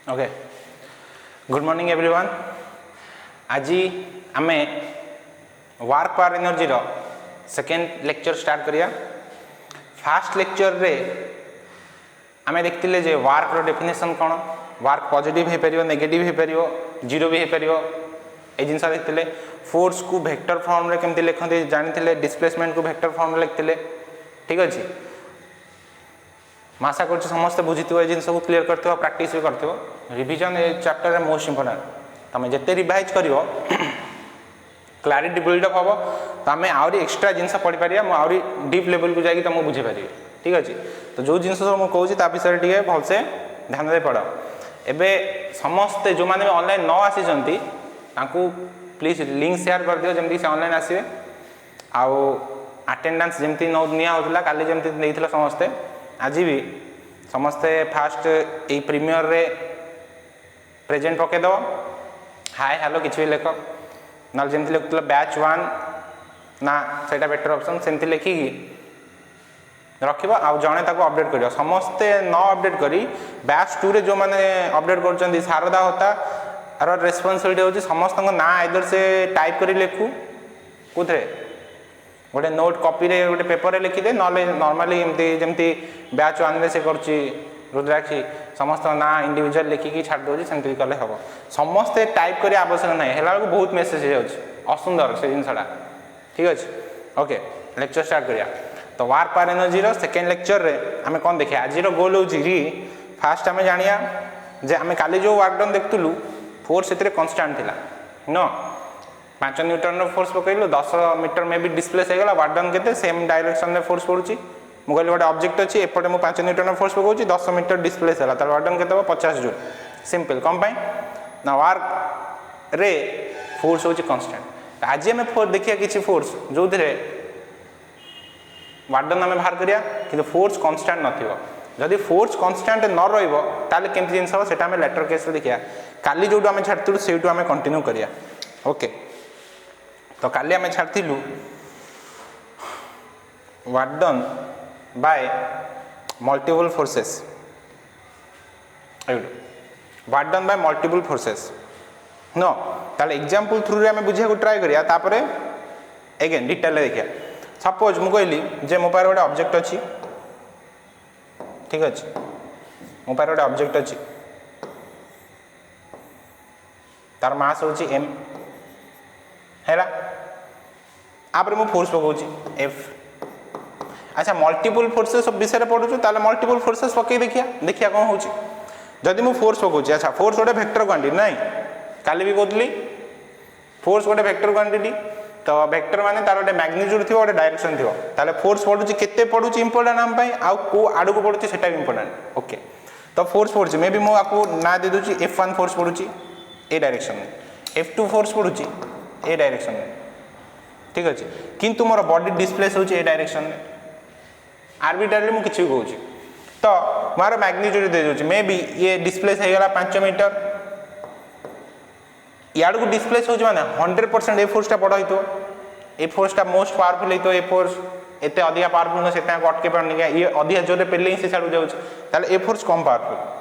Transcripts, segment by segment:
Okay good morning everyone. आज आमे work power energy रो सेकेंड लेक्चर स्टार्ट करिया। फास्ट लेक्चर रे आमे देखतिले जे वर्क रो डेफिनेशन कोन, वर्क पॉजिटिव हे परियो, नेगेटिव हे परियो, जीरो भी हे परियो, ए जिनसा देखतिले। फोर्स को वेक्टर फॉर्म रे केमति लिखते जानिथिले, डिस्प्लेसमेंट को वेक्टर फॉर्म रे लिखतिले। ठीक अछि, आशा कर समस्त बुझी ए जिन सब क्लीयर करथिबो, प्रैक्टिस भी करथिबो। रिवीजन ए चैप्टर रे मोस्ट इंपोर्टेंट। तमे जते रिवाइज करिवो क्लैरिटी बिल्डअप हबो, तमे आउरी एक्स्ट्रा जिनसा पढि पारिया, मो आउरी डीप लेवल को जाई तुम बुझी पारिबे। ठीक अछि, तो जो जिनस सब मो कहूची ता विषय टिके भल से ध्यान दे पढो। एबे समस्त जो माने ऑनलाइन न आसी जंती ताकू प्लीज लिंक शेयर कर दियो, जेमति से ऑनलाइन आसीबे। आउ अटेंडेंस जेमति न निया होतला काली जेमति नेइथिला समस्ते, आज भी समस्ते फास्ट ए प्रीमियर रे प्रेजेंट पके दो, हाय हेलो किछ भी लेख ना, जेमति लिखुतला बैच 1 ना सेटा बेटर ऑप्शन सेमति लिखि रखिबो। आ जणे ताको अपडेट करियो, समस्ते न अपडेट करी बैच 2 रे जो माने अपडेट करचंदी शारदा होता आर रेस्पोंसिबिलिटी होची समस्त को ना आइदर से टाइप करी लेखु कुथरे गोटे नोट कॉपी रे गोटे पेपर रे लिखि दे, नले नॉर्मली एमती जेमती बैच 1 रे से करची रुद्राक्षी समस्त ना इंडिविजुअल लिखिकी छाड़ दोजी, सेमती कले हबो। समस्ते टाइप करी आवश्यक नहीं, हेला को बहुत मेसेज हे होची असुंदर से जिनसडा। ठीक अछि, ओके लेक्चर स्टार्ट करिया। तो वर्क पावर एनर्जी रो सेकंड लेक्चर रे हमें कोन देखिया। आज रो गोल होची री फास्ट हमें जानिया जे हमें काली जो वर्क डन देखतुलु फोर्स एतरे कांस्टेंट थिला नो, 5 न्यूटन रो फोर्स पकइलो 10 मीटर में भी डिस्प्लेस हे गला, वर्क डन केते सेम डायरेक्शन रे फोर्स पडुची। मु कहली गोटे ऑब्जेक्ट अछि, एपटे मु 5 न्यूटन रो फोर्स पकउची, 10 मीटर डिस्प्लेस होला, त वर्क डन केते 50 जूल। सिंपल कम पाई ना वर्क रे फोर्स होची कांस्टेंट। आज हमें फोर्स देखिया किछि फोर्स जो धरे वर्क डन हमें बाहर करिया, किंतु फोर्स कांस्टेंट नथिबो। जदि फोर्स कांस्टेंट न रहइबो ताले केमति जिंस हो सेटा हमें लेटर केस रे देखिया। काली जोडू हमें छाड़तुलु सेटू हमें कंटिन्यू करिया। ओके, तो काली हमें छाड़तिलु work done by multiple forces, work done by multiple forces नो। ताले एग्जांपल थ्रू रे हमें बुझिया को ट्राई करिया, तापरे अगेन डिटेल रे देखिया। सपोज मु कहली जे मो पार गोटे ऑब्जेक्ट अछि, ठीक अछि, मो पार गोटे ऑब्जेक्ट अछि, तार मास होची m हैला, आपरे मु फोर्स पकाउची f। अच्छा मल्टीपल फोर्सेस विषय पढ़ुछु, ताले मल्टीपल फोर्सेस पकई देखिया, देखिया कोन होची। जदि मु फोर्स पकाउची, अच्छा फोर्स गोटे वेक्टर क्वांटिटी नाही, काली भी कहतली फोर्स गोटे वेक्टर क्वांटिटी, तो वेक्टर माने तार गोटे मैग्नीट्यूड थिबो, गोटे डायरेक्शन थिबो, ताले फोर्स पडुची केते पडुची इंपोर्टेंट हम पई, आ को आडू को पडुची सेटा भी इंपोर्टेंट। ओके, तो फोर्स पडुची मे बी मु आपको ना दे दोची f1 फोर्स पडुची ए डायरेक्शन में, f2 फोर्स पडुची ए डायरेक्शन में। ठीक अछि, किंतु मोर बॉडी डिस्प्लेस होची ए डायरेक्शन में, आर्बिट्ररी मु किछि कहूची, तो मार magnitude they Dochi may be ये डिस्प्लेस हे गला 5 मीटर, याड को डिस्प्लेस होची माने 100% ए फोर्स टा पड़ हितो, ए फोर्स टा मोस्ट पावरफुल हितो, ए फोर्स एते अधिका पावरफुल न सेता अटके पारनी, ये अधिका जोरे पेले से छाडू जाउची, ताले ए फोर्स कम पावरफुल।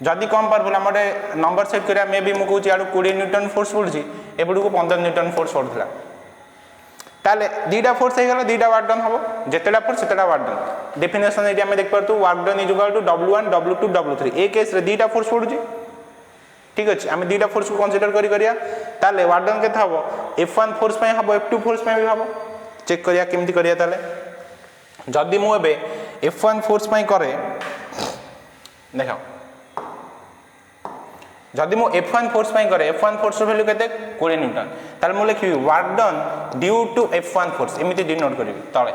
जदि कम पावरफुल हमरे नंबर सेट करिया, मे बी मु कहूची याड 20 न्यूटन फोर्स पडुची, एपडू को 15 न्यूटन फोर्स पडुथला, ताले दीटा फोर्स हे गला, दीटा वर्क डन हबो, जेतेटा फोर्स सेतेटा वर्क डन। डेफिनेशन एटी हमें देख परतु work done is equal to W1 W2 W3। ए केस रे दीटा फोर्स पडुची, ठीक अछि, हमें दीटा फोर्स को कंसीडर करिया, ताले वर्क डन केते हबो, F1 फोर्स पय हबो, F2 फोर्स पय भी हबो। चेक करिया केमति करिया, ताले जदि मु एबे F1 फोर्स पय करे देखा, जदि मु F1 फोर्स पय करे, F1 फोर्स रो वैल्यू केते 20 न्यूटन, ताले मु लिखिबी work done due to F1 force, एमिति डिनोट करबी तळे।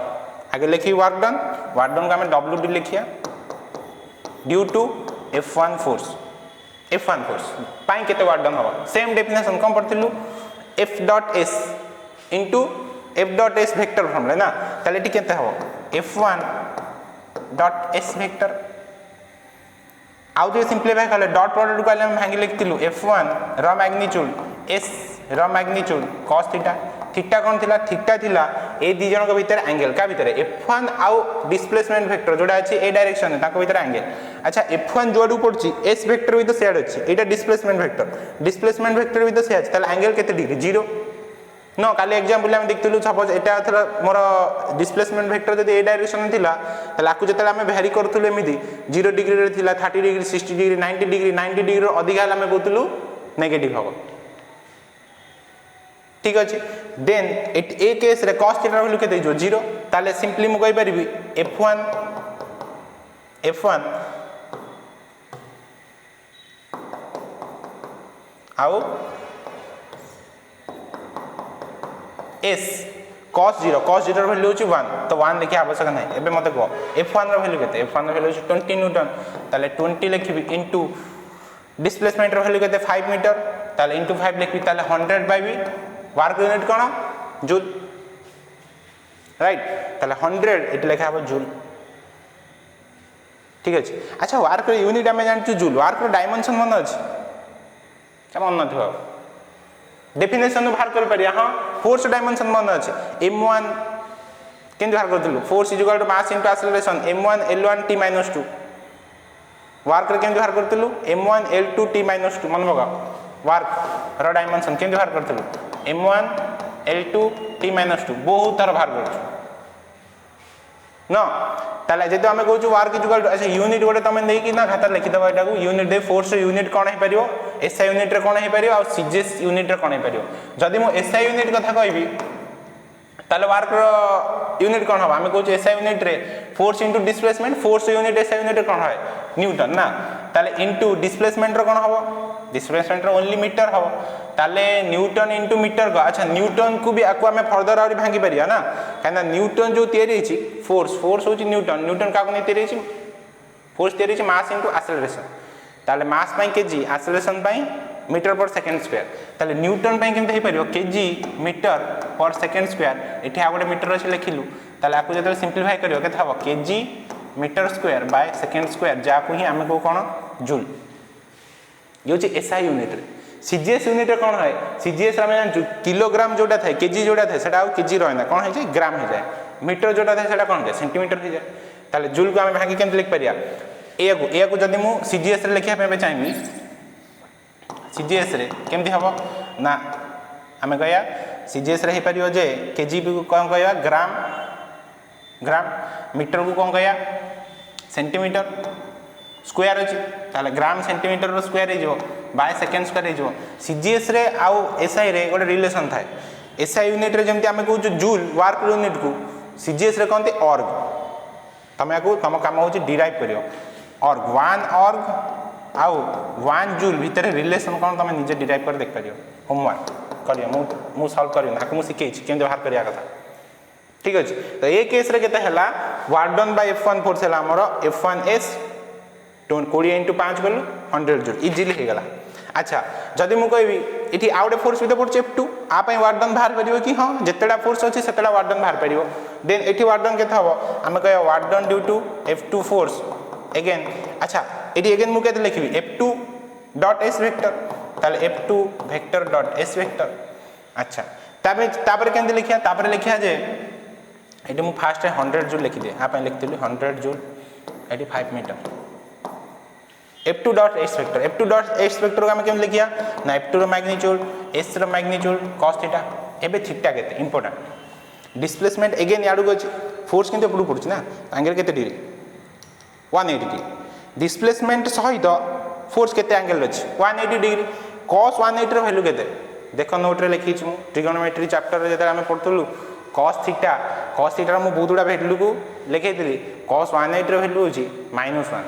आगे लिखिबी वर्क डन को हमें W लिखिया due to F1 force, F1 force पाई केते वर्क डन हबो, सेम डेफिनेशन कम पड़थिलु F dot S into F dot S vector form ले ना, ताले टी केते हबो F1 डॉट S वेक्टर। आउ जे सिंपलीफाई करले डॉट प्रोडक्ट को हम भांगी लिखतिलु F1 रो मैग्नीट्यूड S रो मैग्नीट्यूड cos थीटा, थीटा कोन थिला, थीटा थिला ए दी जन भितर एंगल का भितर F1 आउ डिस्प्लेसमेंट वेक्टर जोड़ा अच्छी ए डायरेक्शन है ताको भितर एंगल अच्छा F1 जोडू पड़ची S वेक्टर भी तो सेड अच्छी एटा डिस्प्लेसमेंट वेक्टर भी तो से अच्छी ताले एंगल केते डिग्री 0 नो काली एग्जांपल हम देखथिलु सपोज एटा थला मोर डिस्प्लेसमेंट वेक्टर जदी ए डायरेक्शन थिला ताले आकु जतला हम वेरी करथुलु एमिदी 0 डिग्री रे थिला 30 डिग्री 60 डिग्री 90 डिग्री रो अधिक हला हम कहथुलु नेगेटिव हबो ठीक अछि देन ए केस रे cos थीटा वैल्यू केते जो 0 ताले सिंपली मु कहि परिबी F1 आउ S cos 0 रो वैल्यू होची 1 तो 1 लिखे आवश्यक नाही एबे मते को F1 रो वैल्यू केते F1 रो वैल्यू होची 20 न्यूटन ताले 20 लिखबी इनटू डिस्प्लेसमेंट रो वैल्यू केते 5 मीटर ताले इनटू 5 लिखबी ताले 100 पाइबी वर्क यूनिट कोन जूल राइट ताले 100 एट लिखा हो जूल ठीक अछि अच्छा वर्क यूनिट हम जानछु जूल वर्क रो डायमेंशन मन अछि क्या मन नथिबो डेफिनेशन बाहर कर पारिया हां फोर्स डायमेंशन मन अछि m1 केन बाहर करथिलु force is equal to mass into acceleration m1 l1 t - 2 work रे केन बाहर करथिलु m1 l2 t - 2 मन बगा वर्क रो डायमेंशन केन बाहर करथिलु m1 l2 t - 2 बहुत थर बाहर करछु न ताले जेतो हमें कहू वर्क इज इक्वल टू अच्छा यूनिट गोटे तमे नै कि ना खाता लिखि दबा एटा को यूनिट दे फोर्स यूनिट कोन हे परियो एसआई यूनिट रे कोन हे परियो और सीजीएस यूनिट रे कोन हे परियो जदी मो एसआई यूनिट कथा कहबी ताले वर्क रो यूनिट कोन हो हमें कहू एसआई यूनिट रे force into displacement force unit SI unit रे कोन है न्यूटन ना ताले इनटू डिस्प्लेसमेंट रो कोन हो डिस्प्लेसमेंट रो ओनली मीटर हो ताले न्यूटन इनटू मीटर को अच्छा न्यूटन को भी आको हमें फर्दर और भांगी परिया ना काना न्यूटन जो तयारी छि फोर्स होची न्यूटन का को नै तयारी छि फोर्स तयारी छि मास इनटू एक्सेलरेशन ताले मास पई केजी एक्सेलरेशन पई मीटर पर सेकंड स्क्वायर ताले न्यूटन पई केमते हे परियो केजी मीटर पर सेकंड स्क्वायर एठी आ गोटे मीटर अछि लिखिलु ताले आको जतले सिंपलीफाई करियो केते हबो KG metre square by second square जा को ही हमें को कोन जूल यो छि एसआई यूनिट रे सीजीएस यूनिट रे कोन है सीजीएस रे हम जान किलोग्राम जोटा थाए केजी जोटा थाए सेटा आ केजी रहना कोन है जे ग्राम हो जाए मीटर जोटा थाए सेटा कोन है सेंटीमीटर हो जाए ताले जूल को हम भागी केमते लिख परिया ए को जदी मु सीजीएस रे लिखिया पे चाहिबी सीजीएस रे केमती हबो ना हमें कहया सीजीएस रे हे परियो जे केजी को कोन कहया ग्राम मीटर को कोन कहया सेंटीमीटर स्क्वायर अछि ताले ग्राम सेंटीमीटर रो स्क्वायर हे जो बाय सेकंड स्क्वायर हे जो सीजीएस रे आउ एसआई रे गोटे रिलेशन थाए एसआई यूनिट रे जेमति हमें कहू जूल वर्क यूनिट को सीजीएस रे कहते ऑर्ग तमे को तम काम होची डिराइव करियो ऑर्ग 1 ऑर्ग आउ 1 जूल भीतर रिलेशन कोन तमे निजे डिराइव कर देख परियो होमवर्क करियो मु सॉल्व करियो ना मु सिखे छी केन बाहर करिया कथा ठीक अछि तो ए केस रे केते हला work done by F1 force हला हमरो F1s 20 into 5 गलु 100 जूल इजीली हे गला अच्छा जदी मु कहबी इठी आउटे फोर्स भी तो पड़छ F2 आ पई वर्क डन बाहर परियो कि हां जेतेडा फोर्स अछि सेतेडा वर्क डन बाहर परियो देन इठी वर्क डन केते हबो हम कहया work done due to F2 force again अच्छा इठी अगेन मु केते लिखबी F2 डॉट s वेक्टर ताले F2 vector dot s vector अच्छा तापर केंते लिखिया तापर लिखिया जे इठी मु फास्ट 100 जूल लिखि दे आ पई लिखतिलु 100 जूल इठी 5 metre F2 dot s vector को हम केम लिखिया ना F2 रो मैग्नीट्यूड s रो मैग्नीट्यूड cos थीटा एबे थीटा केते इंपोर्टेंट डिस्प्लेसमेंट अगेन याडू गछ फोर्स किंतु पडू पडछ ना एंगल केते डिग्री 180 डिग्री डिस्प्लेसमेंट सहित फोर्स केते एंगल अछि 180 डिग्री cos 180 रो वैल्यू केते देखो नोट रे लिखि छु ट्रिगोनोमेट्री चैप्टर रे जेता हम पढतलु cos थीटा रो मु बहुत गुडा वैल्यू को लिखैतली cos 180 रो वैल्यू अछि -1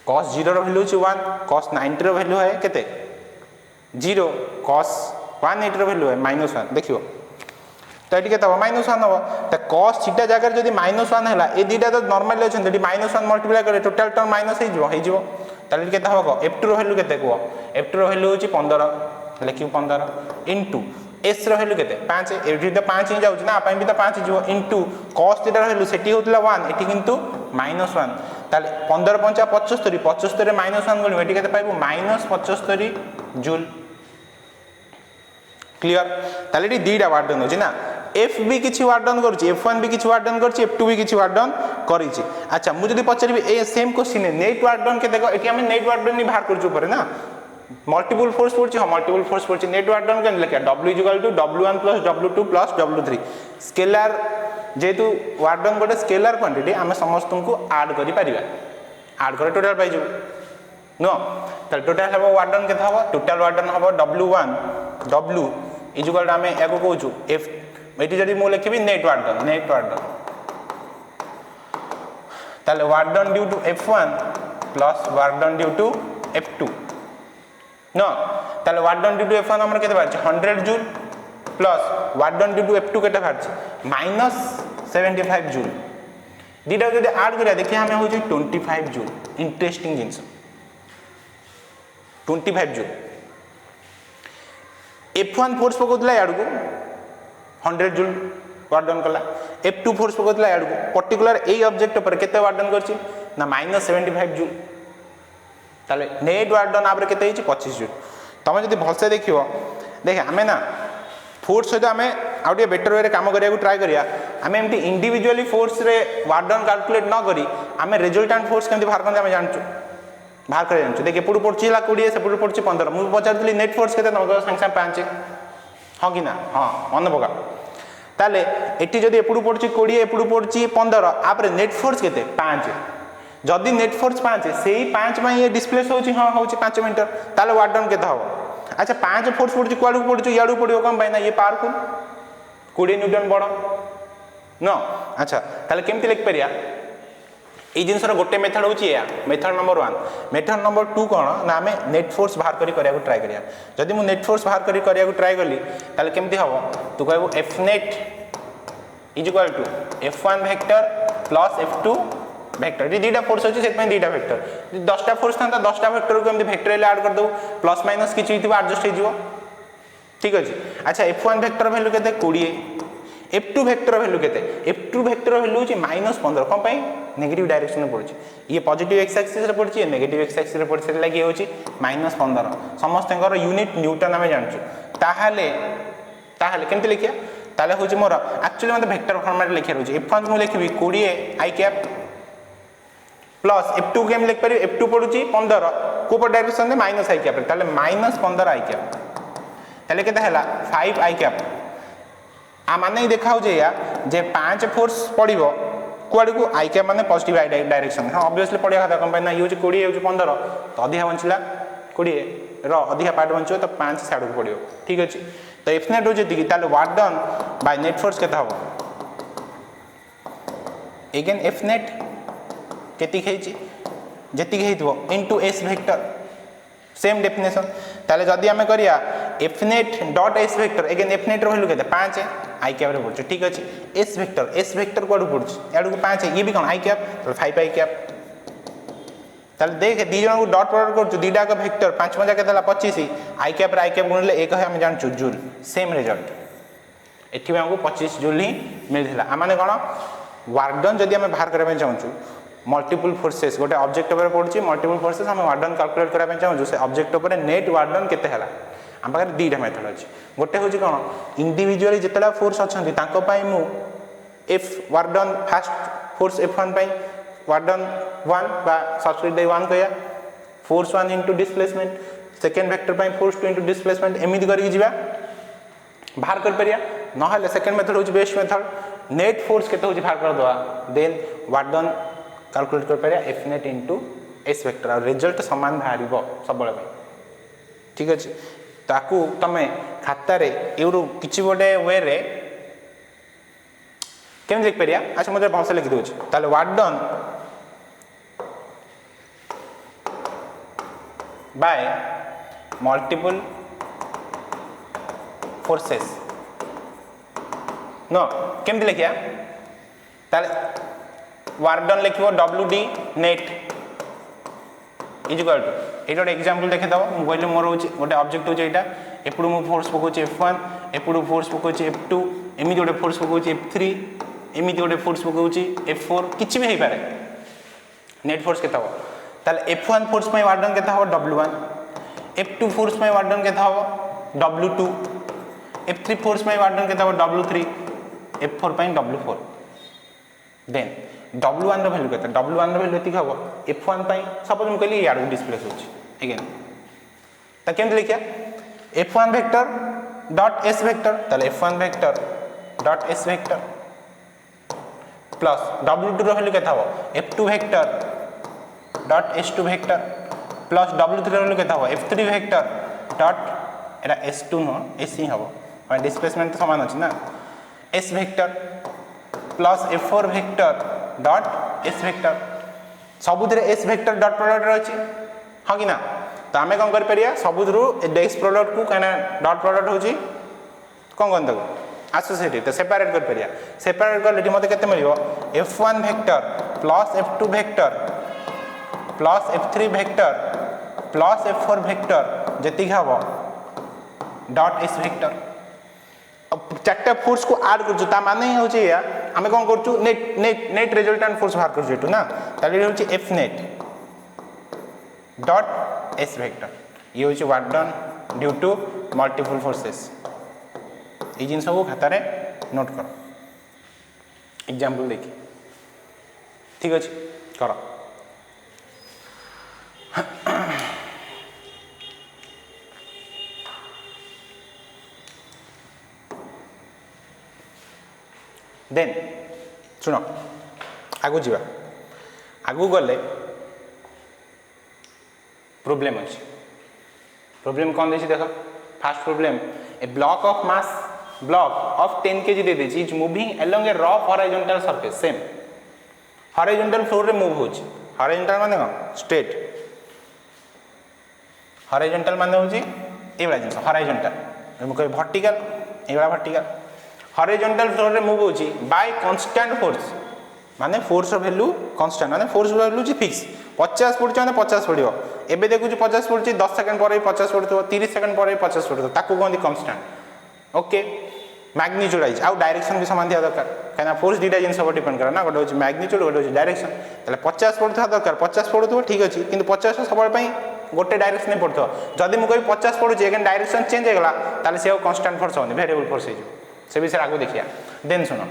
cos 0 रो वैल्यू छि 1 cos 90 रो वैल्यू है केते 0 cos 180 रो वैल्यू है -1 देखियो तो एटी केते -1 हो त cos थीटा जगह जदी -1 हैला ए दीटा तो नॉर्मल अछि जदी -1 मल्टीप्लाई करे टोटल टर्म माइनस हे जिवो ताले केते हबो F2 रो वैल्यू केते को F2 रो वैल्यू होची 15 लिखियो 15 इनटू s रो वैल्यू केते 5 एठी तो 5 ही जाउछ ना आपन भी तो 5 जिवो into cos theta rho value सेठी होतला 1 एठी किंतु -1 ताले 15 5 75 75 रे -1 गणी एठी केते पाइबो -75 जूल क्लियर ताले डी दीडा वर्क डन होची ना एफ भी किसी वर्क डन करुच्ची, F1 भी किसी वर्क डन करुच्ची, F2 भी किसी वर्क डन करिछि। अच्छा मुझे जदि पचारि ए सेम क्वेश्चन है नेट वर्क डन के देखो एटी हम नेट वर्क डन ही बाहर करछु ऊपर ना मल्टीपल फोर्स पड़छि। हां मल्टीपल फोर्स पड़छि नेट वर्क डन के लिखा W = W1 + W2 + W3 scalar जेतु वर्क डन गोटे स्केलर क्वांटिटी आम समस्त को ऐड करि परिबा ऐड करे टोटल पाइ जब नो त टोटल हबो वर्क डन केते हबो टोटल वर्क डन हबो W1 W = आम एको कहूछु F एटी जदि मु लिखिबी नेट वर्क डन ताले work done due to F1 plus work done due to F2 नो ताले work done due to F1 हमर केते बारछ 100 joule plus work done due to F2 केते बारछ -75 जूल दीटा जदि ऐड करिया देखिए हमें हो 25 जूल। इंटरेस्टिंग जिंस 25 जूल F1 फोर्स पकोतला याड को 100 जूल वर्क डन कला F2 फोर्स पकोतला याड को पर्टिकुलर ए ऑब्जेक्ट पर केते वर्क डन करछि ना -75 जूल ताले नेट वर्क डन आपरे केते हिची 25 जूल। तमे जदि भलसे देखियो देखे आमे ना फोर्स सहित आमे आउटे बेटर वे रे काम करिया को ट्राई करिया आमे एमटी इंडिविजुअली फोर्स रे वर्क डन कैलकुलेट न करी आमे रिजल्टेंट फोर्स केमति बाहर करन आमे जानचु बाहर कर जानचु देखिए एपटू पड़छि ला 20 सेपटू पड़छि 15 मु पचारतली नेट फोर्स केते न संग संग 5 हां कि ना हां मन पका ताले एटी जदि एपटू पड़छि 20 एपटू पड़छि 15 आपरे नेट फोर्स केते 5 जदि नेट फोर्स 5 सेही 5 में ये डिस्प्लेस होछि हां होछि 5 मीटर ताले वर्क डन केते हो अच्छा 5 फोर्स पड़छि क्वाडू पड़छि याडू पड़ियो कम पाइना ये पावरफुल 20 न्यूटन बड़ नो अच्छा ताले केमति लिख परिया ए जिनसर गोटे मेथड होछि या मेथड नंबर 1 मेथड नंबर 2 कोन ना हमें नेट फोर्स बाहर करी करिया को ट्राई करिया जदि मु नेट फोर्स बाहर करी करिया को ट्राई करली ताले केमति हबो तू कहबो F net = F1 vector plus F2 vector ये दीटा फोर्स अछि सेत में दीटा वेक्टर 10टा फोर्स था 10टा वेक्टर को केमति वेक्टर ले ऐड कर दो प्लस माइनस किछि हितबो एडजस्ट हे जिवो ठीक अछि। अच्छा F1 वेक्टर वैल्यू केते 20 F2 वेक्टर वैल्यू केते F2 वेक्टर वैल्यू अछि -15 कोन पई नेगेटिव डायरेक्शन में पड़छि ये पॉजिटिव एक्स एक्सिस रे पड़छि नेगेटिव एक्स एक्सिस रे पड़छि लागि होछि -15 समस्तकर यूनिट न्यूटन हमें जानछु ताहाले केमति लिखिया ताले होछि मोर एक्चुअली मते वेक्टर फॉर्मेट लिखिया होछि F1 मु लिखिबी 20 i कैप प्लस F2 केम लिख परिबे F2 पड़ुछि 15 को डायरेक्शन में -i कैप ताले -15 i कैप ताले केते हला 5 i कैप आ माने देखा हो जे 5 फोर्स पड़िबो कुआडू को आई कैप माने पॉजिटिव डायरेक्शन हां ऑब्वियसली पड़िया खाता कंपनी ना यूज 20 यूज 15 तो अधिया बंचला 20 रो अधिया पार्ट बंचो तो 5 साइड को पड़ियो ठीक अछि। तो F net हो जति ताले work done by net force केता हो अगेन F net केति खैछि जति हेइतबो into S vector same definition ताले जदी हमें करिया F net dot S vector again F net रो वैल्यू केते 5 है i कैप रे पड़छ ठीक अछि। S वेक्टर कोड पड़छ याडू को 5 है ये भी कोन i कैप तो 5 i कैप ताले देख दी जन को डॉट प्रोडक्ट करछ दीटा का वेक्टर 5 5 केते ला 25 i कैप गुणले एक है हम जानछु जूल सेम रिजल्ट एठी हमको 25 जूल ही मिलथिला आ माने कोन वर्क डन जदी हम बाहर करबे चाहछु मल्टीपल फोर्सेस गोटे ऑब्जेक्ट ऊपर पड़छि मल्टीपल फोर्सेस हम वर्क डन कैलकुलेट करबे चाहछु से ऑब्जेक्ट ऊपर नेट वर्क डन केते हला हम पाखे दीटा मेथड अछि गोटे होछि कोन इंडिविजुअली जेतला फोर्स अछंती ताको पाई मु F work done first force F1 पाई वर्क डन 1 बा सब्स्टिट्यूट दे 1 कया force 1 into displacement second vector पाई फोर्स 2 इनटू डिस्प्लेसमेंट एमिति करी जिबा बाहर कर परिया न हले सेकंड मेथड होछि बेस्ट मेथड नेट फोर्स केते होछि बाहर कर दवा देन वर्क डन कैलकुलेट कर परिया F net into S vector और रिजल्ट समान बाहरिबो सबले ठीक अछि। ताकू तमे खाता रे एउरो किछि गोटे वे रे केम देख परिया अच्छा मते भाषा लिखि दोछ ताले work done by multiple forces नो केम लिखिया ताले वर्क डन लिखिबो WD नेट इक्वल टू एटा एग्जांपल देखे दबो मु कहले मोर होची गोटे ऑब्जेक्ट होची एटा एपडू मु फोर्स पकोची F1 एपडू फोर्स पकोची F2 एमी गोटे फोर्स पकोची F3 एमी गोटे फोर्स पकोची F4 किछि भी हे पारे नेट फोर्स केता हो ताले F1 फोर्स में वर्क डन केता हो W1 F2 फोर्स में वर्क डन केता हो W2 F3 फोर्स में वर्क डन केता हो W3 F4 ପାଇଁ W4 देन W1 रो वैल्यू केते W1 रो वैल्यू एतिक हबो F1 ପାଇଁ सपोज हम कहली यार डिस्प्लेस होची अगेन त केम लिखिया F1 vector dot S vector ताले F1 vector dot S vector plus W2 रो वैल्यू केते हबो F2 vector dot S2 vector plus W3 रो वैल्यू केते हबो F3 वेक्टर डॉट एटा S2 नो S ही हबो और डिस्प्लेसमेंट तो समान अछि ना S vector plus F4 vector dot S vector सबुथिरे S वेक्टर डॉट प्रोडक्ट रहछि हां कि ना त हमें कोन कर परिया सबुथरु डेक्स प्रोडक्ट को कना डॉट प्रोडक्ट होछि कोन कोन दगो एसोसिएटेड तो सेपरेट कर परिया सेपरेट कर लेटी मते केते मिलियो F1 vector plus F2 vector plus F3 vector plus F4 vector जति हबो डॉट S वेक्टर अब चारटा फोर्स को ऐड करछु ता माने ही होची या हमें कोन करछु नेट रिजल्टेंट फोर्स बाहर करछु एटू ना ताले होची F net dot S vector ये होची work done due to multiple forces ए जिन सब खाता रे नोट करो एग्जांपल देखि ठीक अछि करो देन सुनो आगु जीवा आगु गले प्रॉब्लम अछि प्रॉब्लम कौन देछि देखो first problem a block of mass block of 10 kg दे देछि is moving along a rough horizontal surface same horizontal floor रे मूव होछि हॉरिजॉन्टल माने कोन स्ट्रेट हॉरिजॉन्टल माने होछि एबला जिंस हॉरिजॉन्टल हम कहे वर्टिकल एबला वर्टिकल हॉरिजॉन्टल फ्लोर रे मूव होछि बाय कांस्टेंट फोर्स माने फोर्स वैल्यू कांस्टेंट माने फोर्स वैल्यू जी फिक्स 50 पड़छ माने 50 पड़ियो एबे देखु 50 पड़छ 10 सेकंड पर 50 पड़तो 30 सेकंड पर 50 पड़तो ताकू कोन कांस्टेंट ओके मैग्नीट्यूड आइज आउ डायरेक्शन भी समान दिया दरकार काना फोर्स दीटा जिंस पर डिपेंड करा ना गोटे होछि मैग्नीट्यूड गोटे होछि डायरेक्शन तले 50 पड़तो दरकार 50 पड़तो ठीक अछि किंतु 50 सबल पई गोटे डायरेक्शन नै पड़तो जदी मु कहि 50 पड़ुछि अगेन डायरेक्शन चेंज हे गला ताले से कांस्टेंट फोर्स होनी वेरिएबल फोर्स हे से विषय आगो देखिया देन सुनो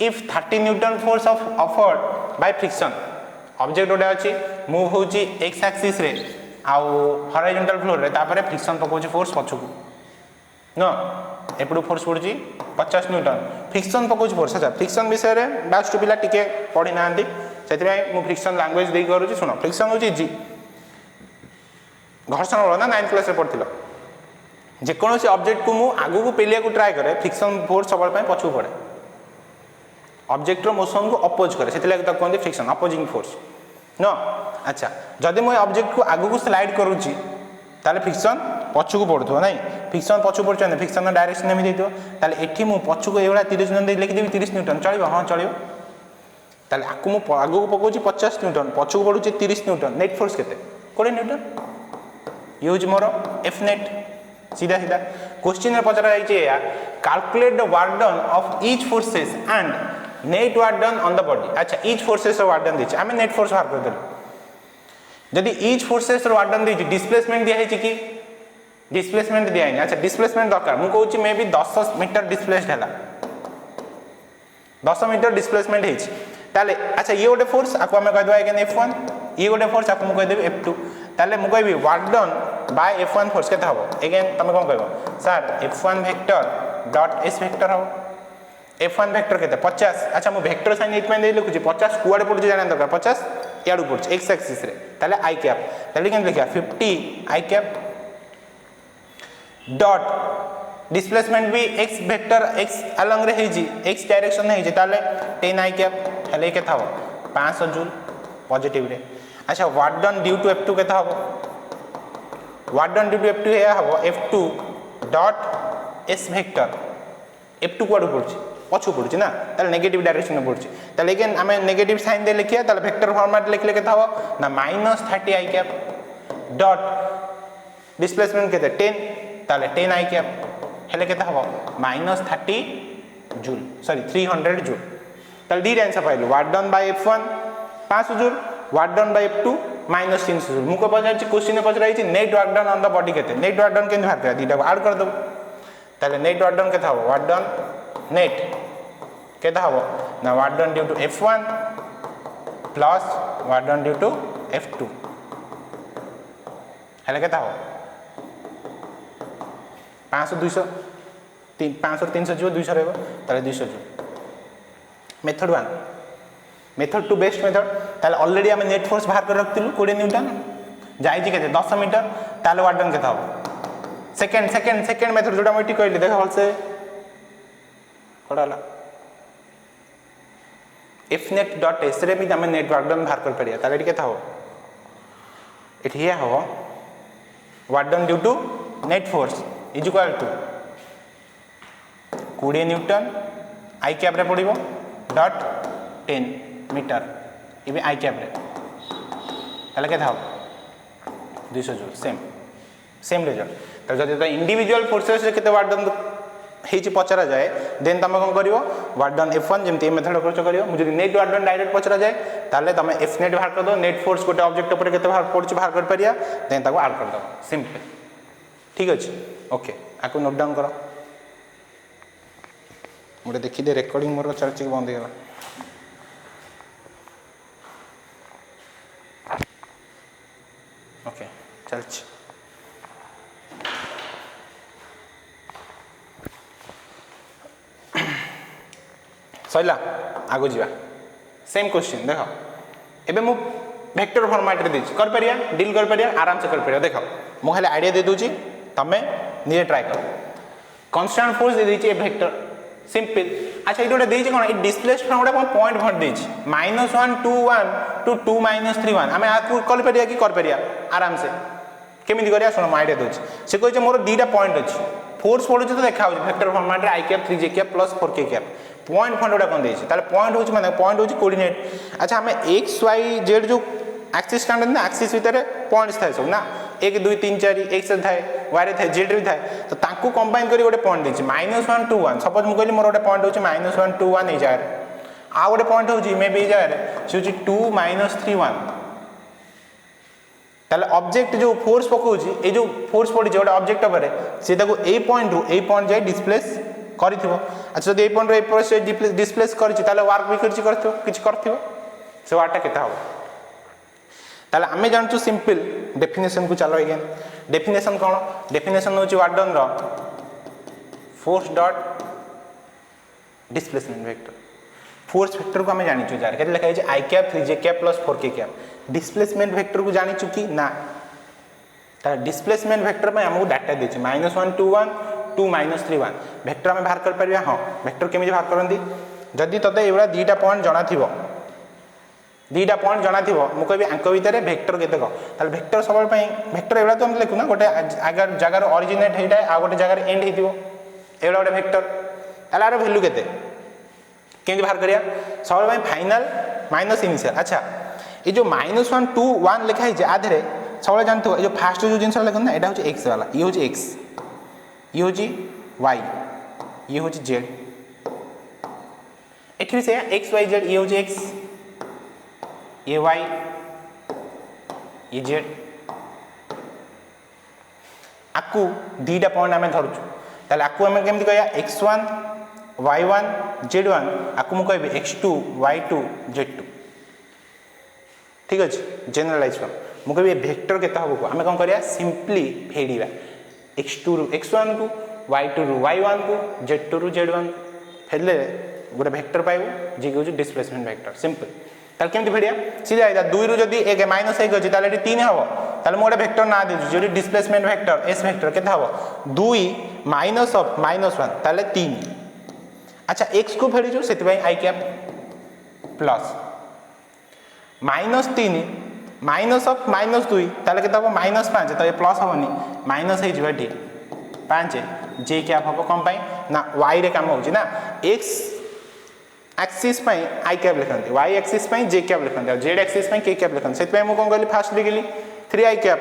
if 30 newton force of afford by friction object ओडा अछि मूव होची एक्स एक्सिस रे आउ हॉरिजॉन्टल फ्लोर रे तापरे फ्रिक्शन पकोची फोर्स पछकू न एपडू फोर्स पड़ची 50 न्यूटन फ्रिक्शन पकोची फोर्स अच्छा फ्रिक्शन विषय रे डाउट पिला टिके पढी नांदी सेति भाई मु फ्रिक्शन लैंग्वेज देई करूची सुनो फ्रिक्शन होची जी घर्षण बल ना 9th क्लास रे पढथिलो जे कोनोसी ऑब्जेक्ट को मु आगु को पेलिया को ट्राई करे फ्रिक्शन फोर्स सबल पय पछू पड़े ऑब्जेक्ट रो मोशन को अपोज करे सेति लागि त कोन फ्रिक्शन अपोजिंग फोर्स न अच्छा जदी मु ऑब्जेक्ट को आगु को स्लाइड करूची ताले फ्रिक्शन पछू को पड़थो नै फ्रिक्शन पछू पड़छ नै फ्रिक्शन नो डायरेक्शन एमि देतो ताले एठी मु पछू को एवला 30 न्यूटन दे लिखि देबी 30 न्यूटन चलिबो हां चलिबो ताले आकु मु आगु को पकोची 50 न्यूटन पछू को पड़ुची 30 न्यूटन नेट फोर्स केते 20 न्यूटन यूज मोर एफ नेट सीधा सीधा क्वेश्चन में पचरा जाइए या calculate the work done of each forces and net work done on the body अच्छा ईच फोर्सेस वर्क डन दिछ हमें नेट फोर्स बाहर कर देलो जदी ईच फोर्सेस वर्क डन दिछ डिस्प्लेसमेंट दिया है कि डिस्प्लेसमेंट दिया है अच्छा डिस्प्लेसमेंट दरकार मु कहूची मे बी 10 मीटर डिस्प्लेस्ड हैला 10 मीटर डिस्प्लेसमेंट है ताले अच्छा ये गोटे फोर्स आको हमें कह दो अगेन F1 ये गोटे फोर्स आको मु कह देबी F2 ताले मु कहबी work done by F1 force केता हबो अगेन तमे कोन कहबो sir F1 vector dot S vector हबो F1 वेक्टर केते 50 अच्छा मु वेक्टर साइन इट में दे लिखुची 50 कुआडे पडुची जाने दरकार 50 याडू पडुची x एक्सिस रे ताले i कैप ताले केन लिखा 50 i कैप डॉट डिस्प्लेसमेंट भी x वेक्टर x अलोंग रे हेजी x डायरेक्शन हेजी ताले 10 i कैप हेले केता हबो 500 जूल पॉजिटिव रे अच्छा work done due to F2 केता हबो work done due to F2 हे हबो F2 dot S vector F2 कोड पडुची पछु पडुची ना ताले नेगेटिव डायरेक्शन में पडुची ताले अगेन हमें नेगेटिव साइन दे लिखिया ताले वेक्टर फॉर्मेट लिखले केता हबो ना -30 i कैप डॉट डिस्प्लेसमेंट केते 10 ताले 10 i कैप हेले केता हबो -30 जूल सॉरी 300 जूल ताले डी आंसर पाइलो work done by F1 500 joule work done by F2 -300 joule मुको पचारछि क्वेश्चन में पचराइछि net work done on the body केते नेट वर्क डन केन भाग दीटा को ऐड कर दो ताले नेट वर्क डन केता हबो वर्क डन नेट केता हम ना work done due to F1 plus work done due to F2 हेले केता हम 500 200 500 300 जीव 200 रहिबो ताले 200 जीव मेथड 1 मेथड 2 बेस्ट मेथड ताले ऑलरेडी हम नेट फोर्स बाहर कर रखतिलु 20 न्यूटन जाई जी केते 10 मीटर ताले वर्क डन केता हम सेकंड मेथड जोटा मोटी कहली देख हल से कोडाला fnet.s रे भी हम नेट वर्क डन बाहर कर परिया ताले केता हो एठी हो work done due to net force is equal to 20 newton I cap रे पड़िबो डॉट 10 मीटर इबे आई कैप रे ताले केता हो 200 जूल सेम रिजल्ट तो जब इंडिविजुअल फोर्सेस रे केते वर्क डन हेची पचरा जाए देन तुम कौन कर वर्क डन F1 जमती मेथड खर्च कर मुझे नेट वर्क डन डायरेक्ट पचरा जाए ताले तुम Fnet बाहर कर दो नेट फोर्स गोटे ऑब्जेक्ट ऊपर केते बाहर पड़छ बाहर कर परिया देन ताको ऐड कर दो सिंपल ठीक अछि ओके आको नोट डाउन करो मोटे देखि दे रिकॉर्डिंग मोर चलछि बंद गेला ओके चलछि सैला आगो जीवा सेम क्वेश्चन देखो एबे मु वेक्टर फॉर्मेट रे देछि कर परिया डील कर परिया आराम से कर परिया देखो मु खाली आईडिया दे दूची तमे निजे ट्राई करो कांस्टेंट फोर्स दे देछि ए वेक्टर सिंपल अच्छा इडोटे देछि कोन ए डिस्प्लेस्ड फ्रॉम गोटे पॉइंट भट देछि -1 2 1 टू 2 -3 1 हमें आकु कर परिया कि कर परिया आराम से केमिति करिया सुनो आईडिया दोछि से कहै छै मोर दीटा पॉइंट अछि फोर्स पड़ुछि तो देखा हो वेक्टर फॉर्मेट रे i cap 3j cap plus 4k cap point fund गोटा कौन देछि ताले पॉइंट होछि माने पॉइंट होछि कोऑर्डिनेट अच्छा हमें x y z जो एक्सिस स्टैंडर्ड ना एक्सिस भीतर पॉइंट्स थाए सब ना 1 2 3 4 x रे थाए y रे थाए z रे थाए तो तांको कंबाइन करी गोटे पॉइंट देछि -1 2 1 सपोज मु कहली मोर गोटे पॉइंट होछि -1 2 1 ए जाय आ गोटे पॉइंट होछि मे बी जाय से होछि 2 -3 1 ताले ऑब्जेक्ट जो फोर्स पकोछि ए जो फोर्स पड़ी जे गोटे ऑब्जेक्ट ऊपर से ताको ए पॉइंट रो ए पॉइंट जाय डिस्प्लेस करथिबो अच्छा जदि ए पॉइंट रो ए पॉइंट से डिस्प्लेस करछि ताले वर्क भी करथिबो किछ करथिबो से वाटा केता हो ताले हमें जानछु सिंपल डेफिनेशन को चलो अगेन डेफिनेशन कोन डेफिनेशन होछि वर्क डन रो force dot displacement vector force vector को हमें जानिछु जार केते लिखा है i cap 3j cap plus 4k cap displacement vector को जानिछु कि ना ता डिस्प्लेसमेंट वेक्टर में हमहु डाटा देछि -1 2 1 2 -3 1 वेक्टर में बाहर कर परिया हां वेक्टर केमि बाहर करंदी जदि तते एबरा दीटा पॉइंट जणा थिबो दीटा पॉइंट जणा थिबो मु कहबी अंक भीतर वेक्टर केते को ताल वेक्टर सबल पई वेक्टर एबरा तो हम लिखु ना गोटे अगर जगह ओरिजिनेट हेटा आ गोटे जगह एंड हेतिबो एबरा गोटे वेक्टर एलार वैल्यू केते केमि बाहर करिया सबल पई फाइनल माइनस इनिशियल अच्छा ये जो -1 2 1 लिखा है जे आधरे सबले जानतो ए जो फर्स्ट जो जिंस लिखन ना एटा होची x वाला ये होची x ये होची y ये होची z एठी से x y z ये होची x ये y ये z आकु दीटा पॉइंट हमें धरछु ताले आकु हमें केमति कहया x1 y1 z1 आकु मु कहबे x2 y2 z2 ठीक अछि जनरलाइज फॉर्म मु कहबे वेक्टर केता हबो हमें कोन करिया सिंपली फेडीबा x2 रु x1 को y2 रु y1 को z2 रु z1 फेडले गोटे वेक्टर पाइबो जे कहू डिस्प्लेसमेंट वेक्टर सिंपल ताल केमति फेडिया सीधा आइदा 2 रु जदी 1 -1 अछि ताले 3 हबो ताले मोडे वेक्टर ना देजु जदी डिस्प्लेसमेंट वेक्टर s वेक्टर केता हबो 2 माइनस ऑफ -1 ताले 3 अच्छा x को फेडिजु सेति भाई i cap plus -3 minus of -2 ताले केता हबो -5 तो ये प्लस हबनी माइनस हे जिबाटी 5 जे कैप हबो कम पाई ना y रे काम होची ना x एक्सिस पई i कैप लिखंती y एक्सिस पई j कैप लिखंती और z एक्सिस पई k कैप लिखंती सेति पई मु कोन कहली फास्ट लिखली 3i cap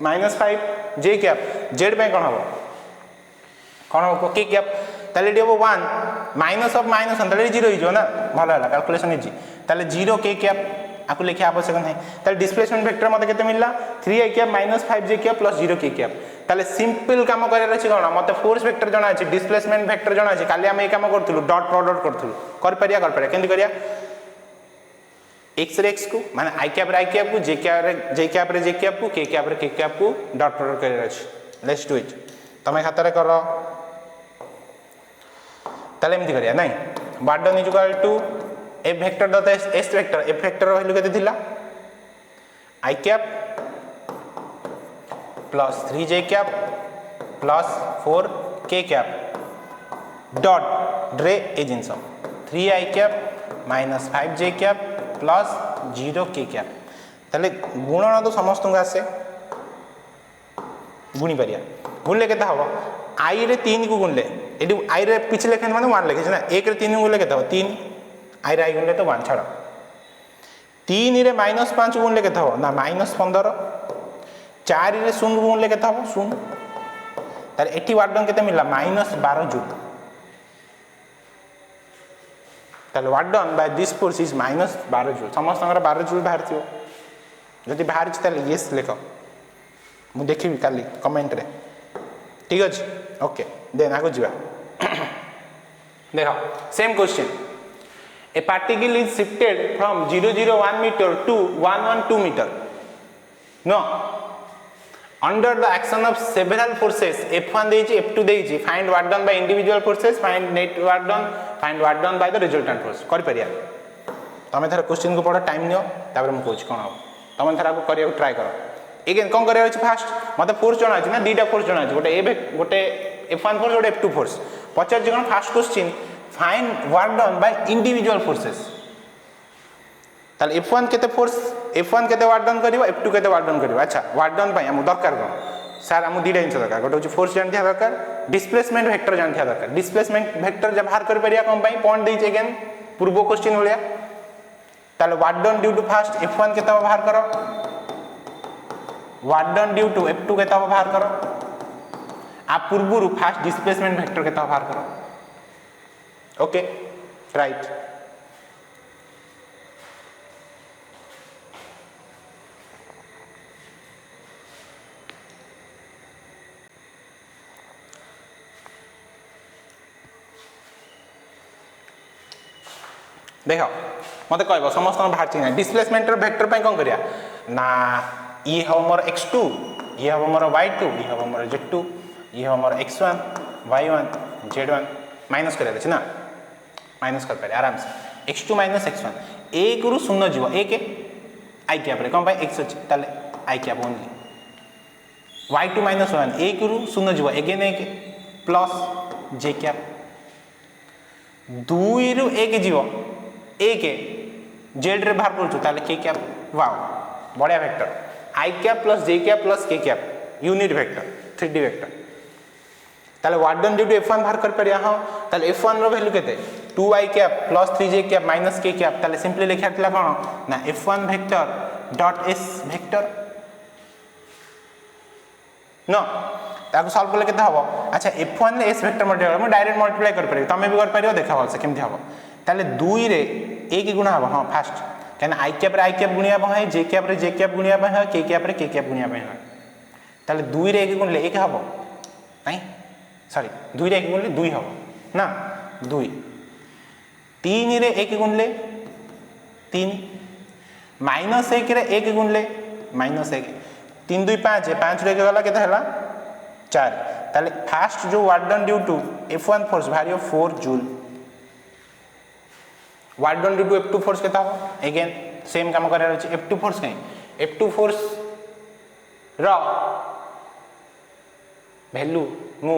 -5 j cap z पई कोन हबो k कैप ताले देबो 1 माइनस ऑफ -1 ताले 0 हिजो ना भलो हला कैलकुलेशन इजी ताले 0 k कैप आपको लिखा आवश्यक नहीं ताले डिस्प्लेसमेंट वेक्टर मते केते मिलला 3i cap minus 5j cap plus 0k cap ताले सिंपल काम करार अछि कोन मते फोर्स वेक्टर जणा अछि डिस्प्लेसमेंट वेक्टर जणा अछि काली हम ए काम करथुलु डॉट प्रोडक्ट करथुलु कर परिया केंति करिया x रे x को माने i कैप को j कैप रे j कैप को k कैप रे k कैप को डॉट प्रोडक्ट करार अछि लेट्स डू इट तमे खाता रे करो ताले एमति करिया नाही व्हाट done is equal to f vector dot s vector f vector रो वैल्यू केते थिला i cap plus 3j cap plus 4k cap dot रे ए जिंस 3i cap minus 5j cap plus 0k cap ताले गुणन तो समस्त को आसे गुणी परिया गुणले केता हबो i रे 3 को गुणले एडी i रे पिछ लेखन माने 1 लेखे ना 1 रे 3 गुणले केता हबो 3 i रे i गुणले तो 1 छाड़ 3 रे -5 गुणले केता हबो ना -15 4 रे 0 गुणले केता हबो 0 तार एठी वार्डन केते मिला -12 जूल ताले work done by this force is -12 joule समस्त 12 जूल बाहर थियो जदि बाहर छ ताले यस लेखो मु देखिबी काली कमेंट रे ठीक अछि ओके देन आगो जिबा देखो same question a particle is shifted from 001 metre to 112 metre नो under the action of several forces f1 देछि f2 देछि find what done by individual forces find net what done by the resultant force कर परिया तमे थरा question को पढ time neo तापर हम कहूछ कोन हो तमे थरा को करिया ट्राई करो अगेन कोन करिया अछि फास्ट मते फोर्स जणा अछि ना दीटा फोर्स जणा अछि गोटे f1 फोर्स गोटे f2 force Pachar J cone fast question find what done by individual forces ताले f1 केते फोर्स f1 केते व्हाट डन करिवो f2 केते व्हाट डन करिवो अच्छा व्हाट डन पय हम दरकार कोन सर हम दीटा जिंस दरकार गोटे होची फोर्स जानथिया दरकार डिस्प्लेसमेंट वेक्टर जानथिया दरकार डिस्प्लेसमेंट वेक्टर जब बाहर कर परिया कोन पय पॉइंट देछि अगेन पूर्व क्वेश्चन होलिया ताले what done due to first f1 केते बाहर करो what done due to f2 केते बाहर करो आ पूर्वरु फास्ट डिस्प्लेसमेंट वेक्टर केते बाहर करो ओके राइट देखो मते कहबो समस्त बाहर चिना डिस्प्लेसमेंट वेक्टर पय कोन करिया ना ई हो मोर x2 ये हो मोर y2 ये हो मोर z2 ये हो मोर x1 y1 z1 माइनस करिया छै ना माइनस कर पारे आराम से x2 - x1 1 रु 0 जीवो 1 i कैप रे कोन पय x अछि ताले i कैप ओनली y2 - 1 1 रु 0 जीवो अगेन 1 प्लस j कैप 2 रु 1 जीवो 1 जेड रे बाहर करछु ताले k कैप वाओ बढ़िया vector i cap plus j cap plus k cap unit vector 3D vector ताले what done due to f1 बाहर कर परिया हां ताले f1 रो वैल्यू केते 2i cap plus 3j cap minus k cap ताले simply लिखातला कोन ना f1 vector dot s vector नो ताको सॉल्व करले केते हबो अच्छा f1 रे s वेक्टर मल्टीप्लाई हम डायरेक्ट मल्टीप्लाई कर परियो तमे भी कर परियो देखा हो से केमथि हबो ताले 2 रे 1 गुणा हबो हां फास्ट कहना i कैप गुणिया है j कैप गुणिया है k कैप गुणिया है ताले 2 रे 1 गुणले 1 हबो नहीं सॉरी 2 रे 1 गुणले 2 हबो ना 2 3 रे 1 गुणले 3 माइनस 1 रे 1 गुणले माइनस 1 3 2 5 5 रे 1 गला केते हला 4 ताले फास्ट जो what done due to f1 force भारियो 4 joule what done due to f2 force केता हो अगेन सेम काम करे रहछि f2 फोर्स कहीं f2 फोर्स रो वैल्यू मु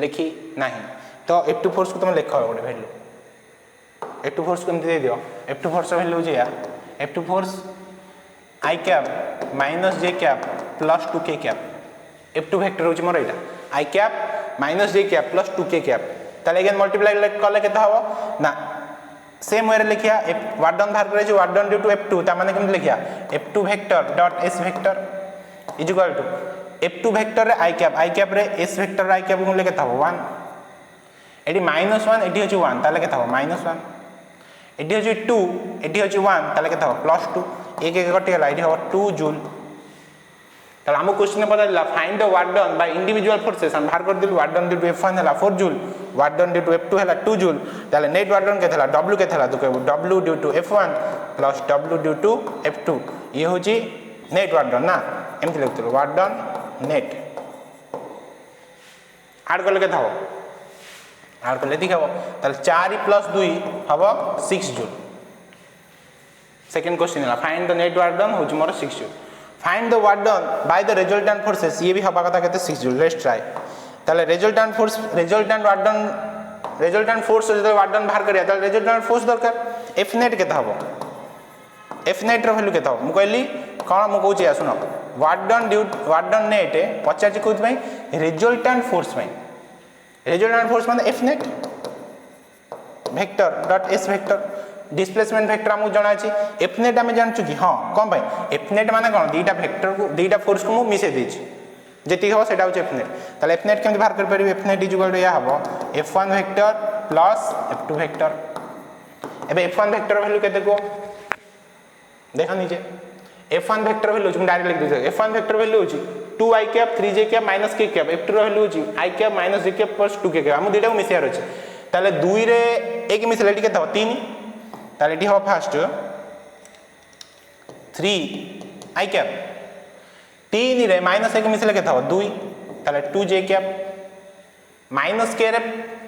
लिखी नहीं तो f2 फोर्स को तुम लिखो गोटे वैल्यू f2 फोर्स को दे दियो f2 फोर्स वैल्यू जे या f2 force i cap minus j cap plus 2k cap f2 vector होछि मोर एटा i cap minus j cap plus 2k cap ताले अगेन मल्टीप्लाई करले केता हो ना सेम वे लिखिया व्हाट डन बाहर करे what done due to f2 ता माने केम लिखिया f2 vector dot s vector is equal to f2 vector रे i कैप रे s वेक्टर रे i कैप को लेके थाबो 1 एडी -1 एडी होची 1 ताले के थाबो -1 एडी होची 2 एडी होची 1 ताले के थाबो +2 एक एक कटिगला ये हम 2 जूल। ताले हमको क्वेश्चन पता find the work done by individual forces हम बाहर कर दिलु work done due to F1 हला 4 joule work done due to F2 हला 2 जूल। ताले नेट वर्क डन केथला W केथला तो कहबो W due to F1 plus W due to F2 ये होची नेट वर्क डन ना एमति लिखतलो वर्क डन नेट ऐड करले केथा हो ऐड करले दिखाबो ताले 4 प्लस 2 हबो 6 जूल। सेकंड क्वेश्चन है find the net work done होची मोर 6 joule. Find the work done by the resultant forces ये भी हवा कथा कहते 6 जूल। लेट्स ट्राई ताले resultant force resultant work done resultant force जो वर्क डन बाहर करिया ताले रिजल्टेंट फोर्स दरकार F नेट केता हबो F नेट रो वैल्यू केता हो मु कहली कोन मु कहूची सुनो वर्क डन नेट पचाची कोथ भाई रिजल्टेंट फोर्स भाई रिजल्टेंट फोर्स माने F नेट vector dot S vector displacement vector हमको जाना अछि F नेट हम जानछु कि हां कोन भाई F नेट माने कोन दीटा वेक्टर को दीटा फोर्स को मु मिसे देछि जेति हो सेटा होछि F नेट ताले F नेट केमति बाहर कर परिबे F नेट इक्वल टू या हबो F1 vector plus F2 vector. एबे F1 वेक्टर वैल्यू केते को देखा नीचे F1 वेक्टर वैल्यू हम डायरेक्ट लिख देते F1 वेक्टर वैल्यू होछि 2i cap 3j cap minus k cap F2 value होछि i cap minus j cap plus 2k cap हम दीटा को मिसियार अछि ताले 2 रे 1 मिसले टी केते हो 3 ताले टी हो फर्स्ट 3 i कैप 3 रे माइनस 1 मिसले केते हो 2 ताले 2j कैप माइनस k रे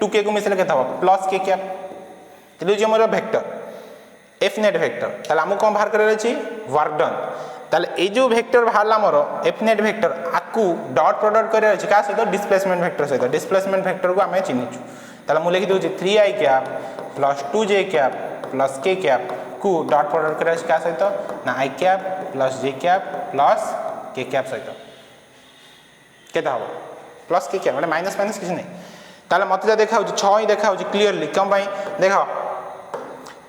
2k को मिसले केते हो प्लस k कैप इलो जे हमर वेक्टर F नेट वेक्टर ताले हमको कोन बाहर करे अछि वर्क डन ताले ए जो वेक्टर बाहरला मोर F नेट वेक्टर आकु डॉट प्रोडक्ट करे अछि का सहित डिस्प्लेसमेंट वेक्टर को हमें चिन्हिछु ताले मु लिखि दोछि 3i cap plus 2j cap plus k cap को डॉट प्रोडक्ट करे अछि का सहित ना i cap plus j cap plus k cap सहित केता हो प्लस k कैप माने माइनस माइनस किछ नै ताले मते जा देखा होछि 6 ही देखा होछि क्लियरली कम भाई देखो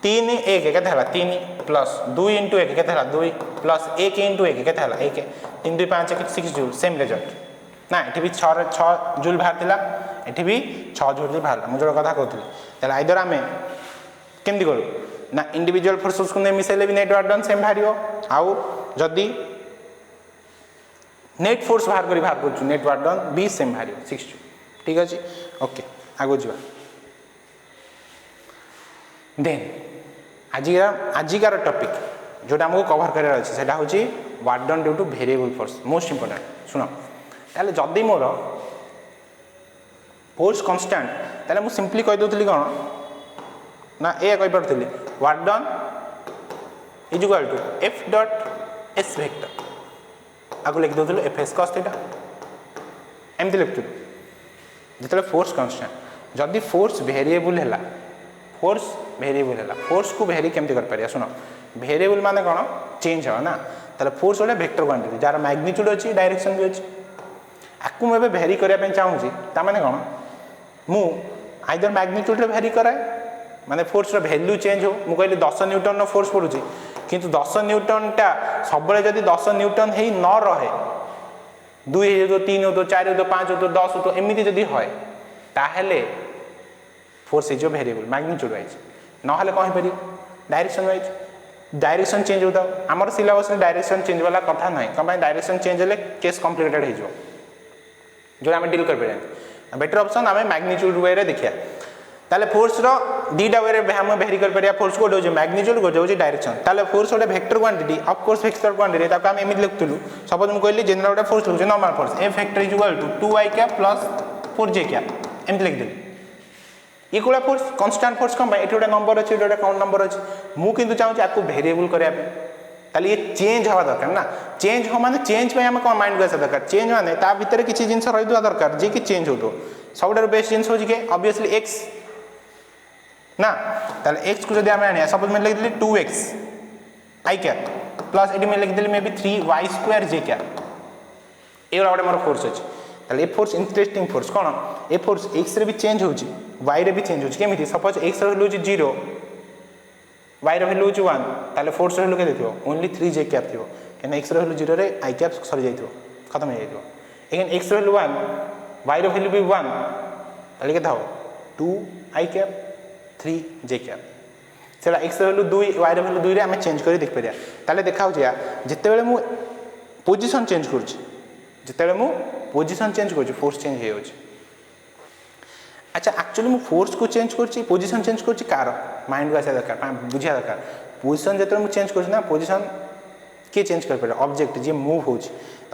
3 1 केते हला 3 प्लस 2 * 1 केते हला 2 प्लस 1 * 1 केते हला 1 3 2 5 6 जूल सेम रिजल्ट ना एठी भी 6 जूल बाहर थिला एठी भी 6 जूल बाहर मु जो कथा कहथि ताले आइदर आमे केमदी करू ना इंडिविजुअल फोर्सेस को ने मिसेले भी नेट वर्क डन सेम भारियो आउ जदी नेट फोर्स बाहर करछु नेट वर्क डन भी सेम भारियो 6 जूल। ठीक अछि ओके आगो जिबा देन आजिकार टॉपिक जोटा हमको कवर करार अछि सेटा होछि work done due to variable force most important सुनो ताले जदी मोर फोर्स कांस्टेंट ताले मु सिंपली कहि दोथली कोन ना ए कहि परथली work done is equal to F dot S vector आगो लिख दोथलो Fs cos थीटा एमति लिखतु जतले फोर्स कांस्टेंट जदी फोर्स वेरिएबल हैला फोर्स को वेरी केमती कर पारिया सुनो वेरिएबल माने कोन चेंज हो ना ताले फोर्स होले वेक्टर क्वांटिटी जार मैग्नीट्यूड अछि डायरेक्शन भी अछि आकु मैं वेरी करिया पे चाहूची ता माने कोन मु आइदर मैग्नीट्यूड रे वेरी कराए माने फोर्स रो वैल्यू चेंज हो मु कहली 10 न्यूटन नो फोर्स पडुची किंतु 10 न्यूटन टा सबले जदी 10 न्यूटन हेई न रहे 2 हे तो 3 हो तो 4 हो तो 5 हो तो 10 हो तो एमिति जदी होय ताहेले force is variable magnitude wise न हले कहि परि डायरेक्शन वाइज डायरेक्शन चेंज होता हमर सिलेबस में डायरेक्शन चेंज वाला कथा नै कम डायरेक्शन चेंज ले केस कॉम्प्लिकेटेड हे जो जो हम डील कर पे बेटर ऑप्शन हमें मैग्नीट्यूड वे रे देखिया ताले फोर्स रो दीटा वे रे हम वेरी कर परिया फोर्स को जो मैग्नीट्यूड को जो डायरेक्शन ताले फोर्स ओडे vector quantity of course vector quantity ताको हम एमित लिखतलु सपोज हम कहली जनरल ओडे फोर्स लिखु normal force F vector is equal to 2i cap plus 4j cap एमित लिख देली इक्वल फोर्स कांस्टेंट फोर्स कम एठी ओडे नंबर अछि ओडे काउंट नंबर अछि मु किंतु चाहू छी आकु वेरिएबल करिया पे ताले ये चेंज हवा दरकार ना चेंज हो माने चेंज पे हम को माइंड को दरकार चेंज माने ता भीतर किछि जिंस रहि दुआ दरकार जे कि चेंज होतो सबडर बेस्ट जिंस हो जे ऑब्वियसली x ना ताले x को जदी हम आनिया सपोज मैं लिख देली 2x i कैप प्लस एडी में लिख देली maybe 3y² j cap एरा ओडे मोर फोर्स अछि ताले ए फोर्स इंटरेस्टिंग फोर्स कोन ए फोर्स x रे भी चेंज होची y रे भी चेंज होची केमिति सपोज x रे वैल्यू होची 0 y रे वैल्यू होची 1 ताले फोर्स रे वैल्यू के देथियो ओनली 3j कैप थियो केना x रे वैल्यू 0 रे i कैप सरी जाइथियो खत्म हो जाइथियो लेकिन x रे वैल्यू 1 y रे वैल्यू भी 1 ताले के थाओ 2i कैप 3j कैप सेटा x वैल्यू 2 y वैल्यू 2 रे आम चेंज कर देख पारिया ताले देखा होजिया जितेबेले मु पोजीशन चेंज करछि जितेबेले मु पोजीशन चेंज करछि फोर्स चेंज हे होछि। अच्छा एक्चुअली मु फोर्स को चेंज करछि पोजीशन चेंज करछि कार माइंड को आसा दरकार बुझिया दरकार पोजीशन जते मु चेंज करछि ना पोजीशन के चेंज कर पारे ऑब्जेक्ट जे मूव होछि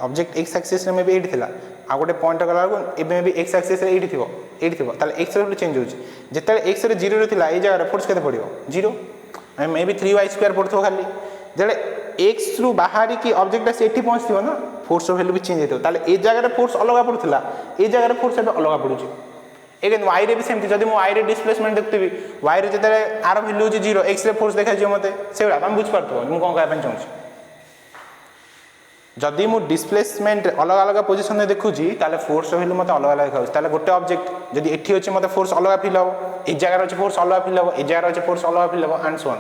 ऑब्जेक्ट x एक्सिस रे में भी एठी थिला आ गोटे पॉइंट गला को एबे भी x एक्सिस रे एठी थिबो ताले x रे चेंज होछि जते x रे 0 रे थिला ए जगह रे फोर्स केते पडियो 0 मे बी 3y² पड़थो खाली जले x रु बाहरी की ऑब्जेक्ट से एठी पहुंचथिबो ना फोर्स वैल्यू भी चेंज हेतो ताले ए जगह रे फोर्स अलग पड़थिला ए जगह रे फोर्स एबे अलग पडुछि। एगेन y रे भी सेमति जदि मु y रे डिस्प्लेसमेंट देखतिबी y रे जते आर वैल्यू होछि 0 x रे फोर्स देखा जियो मते सेबा हम बुझ परथो मु कोन कहबा चाहूछि जदि मु डिस्प्लेसमेंट अलग अलग पोजीशन में देखुची ताले फोर्स वैल्यू मते अलग अलग देखा ताले गोटे ऑब्जेक्ट जदि एठी अछि मते फोर्स अलग फील हो ए जगह अछि फोर्स अलग फील हो ए जगह अछि फोर्स अलग फील हो एंड सो ऑन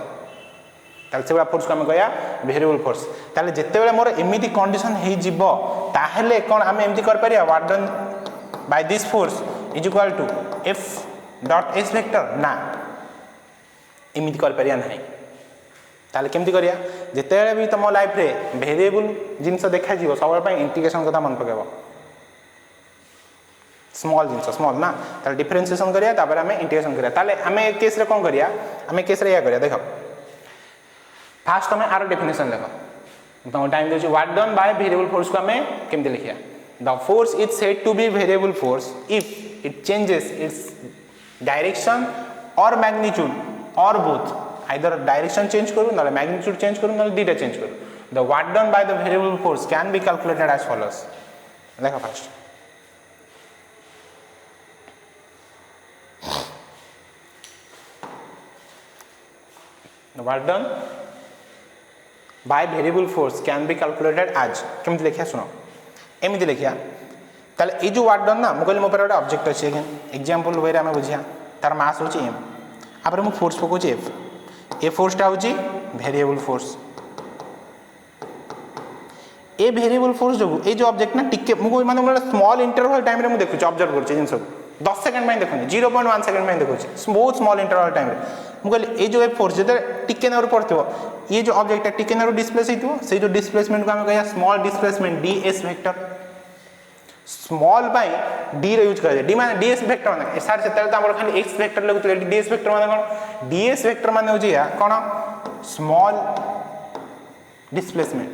ताले सेबा फोर्स को हम कहया वेरिएबल फोर्स ताले जते बेले मोर एमिति कंडीशन हे जिवो ताहेले कोन हम एमिति कर परिया what done by this force is equal to f dot s vector ना एमिति कर परिया नाही ताले केमति करिया जते भी तुम लाइफ रे वेरिएबल जिंस देखा जीवो सब पय इंटीग्रेशन कथा मन पकेबो स्मॉल जिंस स्मॉल ना ताले डिफरेंशिएशन करिया तापर हमें इंटीग्रेशन करिया ताले हमें केस रे कोन करिया हमें केस रे या करिया देखो फास्ट हमें आर डेफिनेशन देखो तो टाइम देछि what done by variable force को हमें केमति लिखिया the force is said to be variable force if it changes its direction और मैग्नीट्यूड और बोथ either direction change करू ना magnitude change करू ना data change करू the what done by the variable force can be calculated as follows देखा first the what done by variable force can be calculated as केमति लिखिया सुनो एमिति लिखिया ताले ए जो what done ना मु कहली मो पर ଗୋଟେ ऑब्जेक्ट अछि अगेन एग्जांपल वे रे हम बुझिया तार मास होची m आपर मु फोर्स पकोची f ए फोर्सटा होची variable force a variable force जो ए जो ऑब्जेक्ट ना टिके मु माने मोर स्मॉल इंटरवल टाइम रे मु देखु ऑब्जर्व करछि जिन सब 10 सेकंड में देखुनी 0.1 सेकंड में देखुछि बहुत स्मॉल इंटरवल टाइम रे मु कहली ए जो ए फोर्स जदे टिके नर पड़थिबो ये जो ऑब्जेक्ट है टिके नर डिस्प्लेस हेतिबो से जो डिस्प्लेसमेंट को हम कहया small displacement ds vector small by d रे यूज करे d माने ds वेक्टर माने सर से त हमर खाली x वेक्टर लगुतले ds वेक्टर माने कोन ds वेक्टर माने होजी या कोन स्मॉल डिस्प्लेसमेंट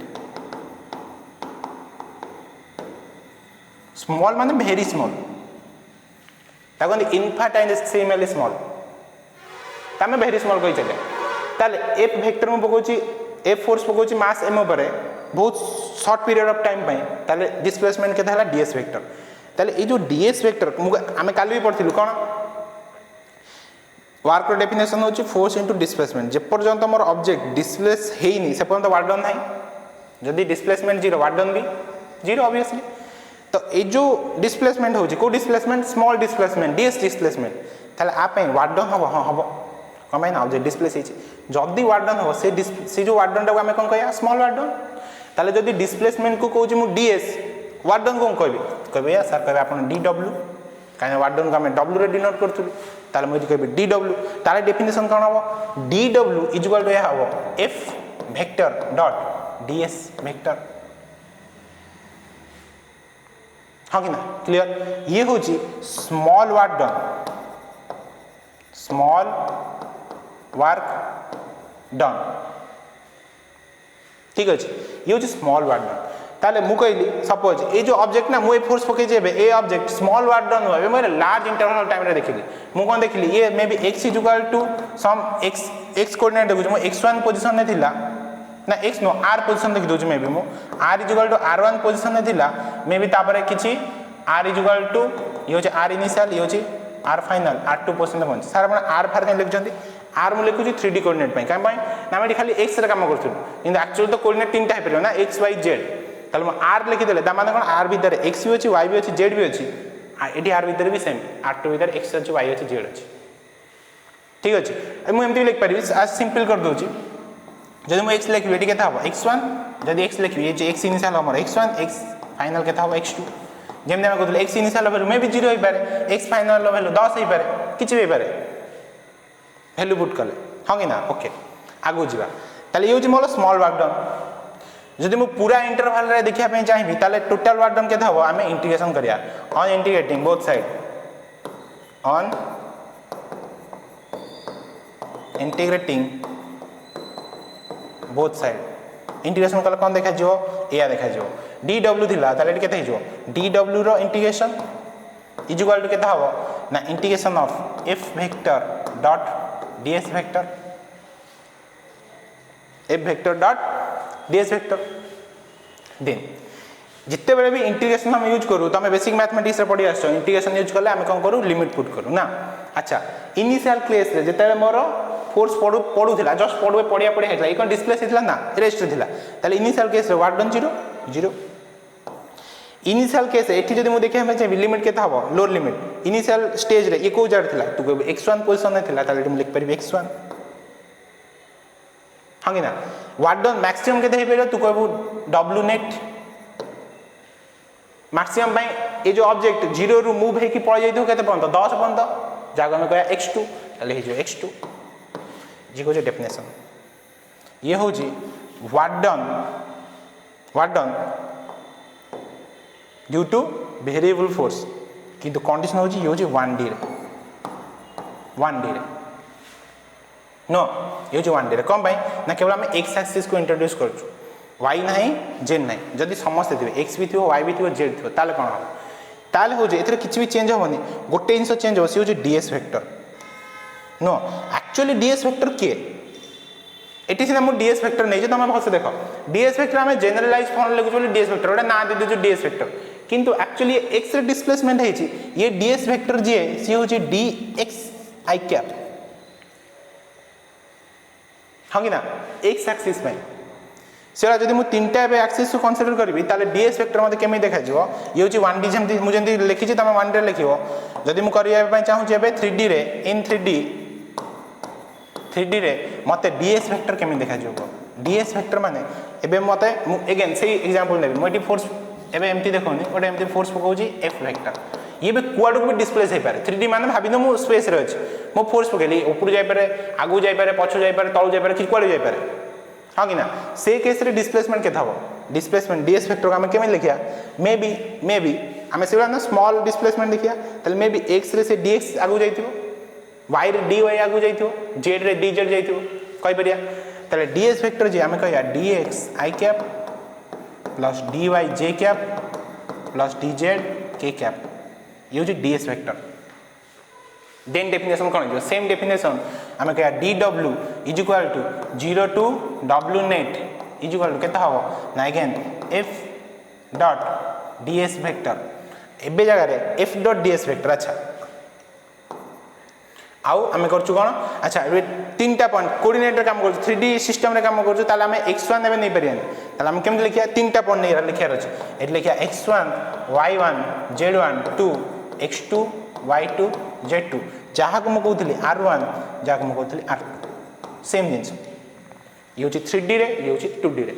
स्मॉल माने वेरी स्मॉल ताको इनफाइनाइटेसिमली स्मॉल तमे वेरी स्मॉल कहि चले ताले f वेक्टर में पकोची f फोर्स पकोची मास m ऊपर बहुत शॉर्ट पीरियड ऑफ टाइम पय ताले डिस्प्लेसमेंट केता हला ds वेक्टर ताले ए जो ds वेक्टर हमें काल भी पढ़थिलु कोन वर्क रो डेफिनेशन होची फोर्स इनटू डिस्प्लेसमेंट जे पर्यंत हमर ऑब्जेक्ट डिस्प्लेस हेइनी से पर्यंत वर्क डन नाही जदी डिस्प्लेसमेंट 0 वर्क डन भी 0 ऑब्वियसली तो ए जो डिस्प्लेसमेंट होची को displacement small displacement ds displacement ताले आ पे वर्क डन हबो हां हबो कमाई ना ऑब्जेक्ट डिस्प्लेस हेची जदी वर्क डन हो से जो वर्क डन टा हमें कोन कहया स्मॉल वर्क डन ताले जदी डिस्प्लेसमेंट को कहूची मु ds वर्क डन को कहबे या सर कहबे आपण dw काहे वर्क डन को हमें w रे डिनोट करथुलु ताले मु कहबे dw ताले डेफिनेशन कोन हबो dw इज इक्वल टू या हबो f vector dot ds vector हां कि ना क्लियर ये होची स्मॉल वर्क डन ठीक अछि ये होची स्मॉल वर्क डन ताले मु कहली सपोज ए जो ऑब्जेक्ट ना मु ए फोर्स पके जेबे ए ऑब्जेक्ट स्मॉल वर्क डन होबे मोर लार्ज इंटरवल टाइम रे देखिली मु कोन देखिली ये maybe x is equal to some x coordinate देखु मु x1 पोजीशन ने थिला ना x नो r पोजीशन देखि दोछु मे बी मु r is equal to r1 position ने थिला मे बी तापरे किछि r इज इक्वल टू ये होची r इनिशियल ये होची r फाइनल r2 पोजीशन पहुंच सर आपण r फार के लिखजंती r मु लिखु 3D कोऑर्डिनेट पय काई पय ना हम खाली x रे काम करथु किंतु एक्चुअली तो कोऑर्डिनेट तीनटा हे परयो ना x y z ताले मु r लिखि देले ता माने कोन r भीतर x भी अछि y भी अछि z भी अछि एठी r भीतर भी सेम r2 भीतर x अछि y अछि z अछि ठीक अछि मु एमती लिख परिबी आज सिंपल कर दोछि जदि मु x लिखबी एठी केता हबो x1 जदि x लिखबी ये जे x इनिशियल हमर x1 x फाइनल केता हबो x2 जेमने हम कहले x इनिशियल वैल्यू मे भी 0 होई पारे x फाइनल वैल्यू 10 होई पारे किछि भी पारे वैल्यू पुट कले हाँ कि ना ओके आगु जावा ताले ये मोर स्मॉल वर्क डन जदि मु पूरा इंटरवल रे देखिया पे चाहिबी ताले टोटल वर्क डन केते हबो आमे इंटीग्रेशन करिया on integrating both side on integrating both side integration कले कोन देखा जिवो एया देखा जिवो dw थिला ताले केते हिजो dw रो इंटीग्रेशन इज इक्वल टू केते हबो ना integration of f vector dot ds vector f vector dot ds vector then जिते बेले भी इंटीग्रेशन हम यूज करू तो हम बेसिक मैथमेटिक्स रे पढ़ी आछो इंटीग्रेशन यूज करले हम कोन करू लिमिट पुट करू ना अच्छा इनिशियल केस रे जेते मोर फोर्स पडुथिला जस्ट पड़िया हेतला ई कोन डिस्प्लेस हेतला ना रेस्ट थिला ताले इनिशियल केस रे वर्क डन 0 इनिशियल केस एठी जदि मु देखे हम चाहि लिमिट केता हबो लोअर लिमिट इनिशियल स्टेज रे ए को जार थिला तू कहबो x1 पोजीशन में थिला ताले हम लिख परबे x1 हां कि ना वर्क डन मैक्सिमम केते हे परबो तू कहबो w नेट मैक्सिमम बाय ए जो ऑब्जेक्ट 0 रु मूव हे कि पड़ जाइतो केते पंत 10 पंत जागा में कहया x2 ताले हे जो x2 जी को जो डेफिनेशन ये हो जी work done due to variable force किंतु कंडीशन हो जी ये हो जी 1D रे नो ये जो 1D रे कम भाई ना केवल हम x एक्सिस को इंट्रोड्यूस करछु y नहीं z नहीं जदी समस्त थिबे x भी थिबो y भी थिबो z थिबो ताले कोन हो ताले हो जे एथरे किछि भी चेंज होबनी गोटे इंस चेंज हो सी हो जी ds वेक्टर नो एक्चुअली ds वेक्टर के एटी सिना मु ds वेक्टर नै जे तमे भसे देखो ds वेक्टर हमें जनरलाइज फॉर्म लेगु बोली ds वेक्टर ओटा ना दे दे जो ds वेक्टर किंतु एक्चुअली x रे डिस्प्लेसमेंट है छी ये ds वेक्टर जे सी हो छी dx i कैप हां कि ना x एक्सिस में सेरा जदि मु तीनटा बे एक्सिस को कंसीडर करबी ताले ds वेक्टर मते केमे देखा जिवो ये होची 1D जेमति मु जेमति लिखि छी तमे 1D रे लिखिवो जदि मु करिया पय चाहू छी एबे 3D रे इन 3D रे मते ds वेक्टर केमे देखा जिवो ds वेक्टर माने एबे मते मु अगेन सेही एग्जांपल नेबी मु एटी फोर्स एबे एमति देखोनी ओटे एमति फोर्स पकोजी f वेक्टर ये बे कुआडो को भी डिस्प्लेस हे पारे 3D माने भाबी न मु स्पेस रे अछि मु फोर्स पकेली ऊपर जाय पारे आगु जाय पारे पछु जाय पारे तळु जाय पारे कि कुआडो जाय पारे हां कि ना से केस रे डिस्प्लेसमेंट केथा हो डिस्प्लेसमेंट ds वेक्टर का हम केमे लिखिया मे बी हमें सेला ना स्मॉल डिस्प्लेसमेंट लिखिया तले मे बी x रे से dx आगु जायतिबो y रे dy आगु जायतिबो z रे dz जायतिबो कहि परिया तले ds वेक्टर जे हमें कहया dx i cap plus dy j cap plus dz k cap ये जो ds वेक्टर देन डेफिनेशन कोन जो सेम डेफिनेशन हमें कहया dw is equal to 0 to w net is equal to केता हो ना again f dot ds vector एबे जगह रे f डॉट ds वेक्टर अच्छा आउ हमें करछु कोन अच्छा ए तीनटा पॉइंट कोऑर्डिनेट रे काम करछु 3D सिस्टम रे काम करछु ताले हमें x1 एबे नै परियानी ताले हम केम लिखिया तीनटा पॉइंट नै लिखिया रछ एट लिखिया x1 y1 z1 2 x2 y2 z2 जहा को म कहउतली r1 जहा को म कहउतली r2 सेम जिंस ये होची 3D रे ये होची 2D रे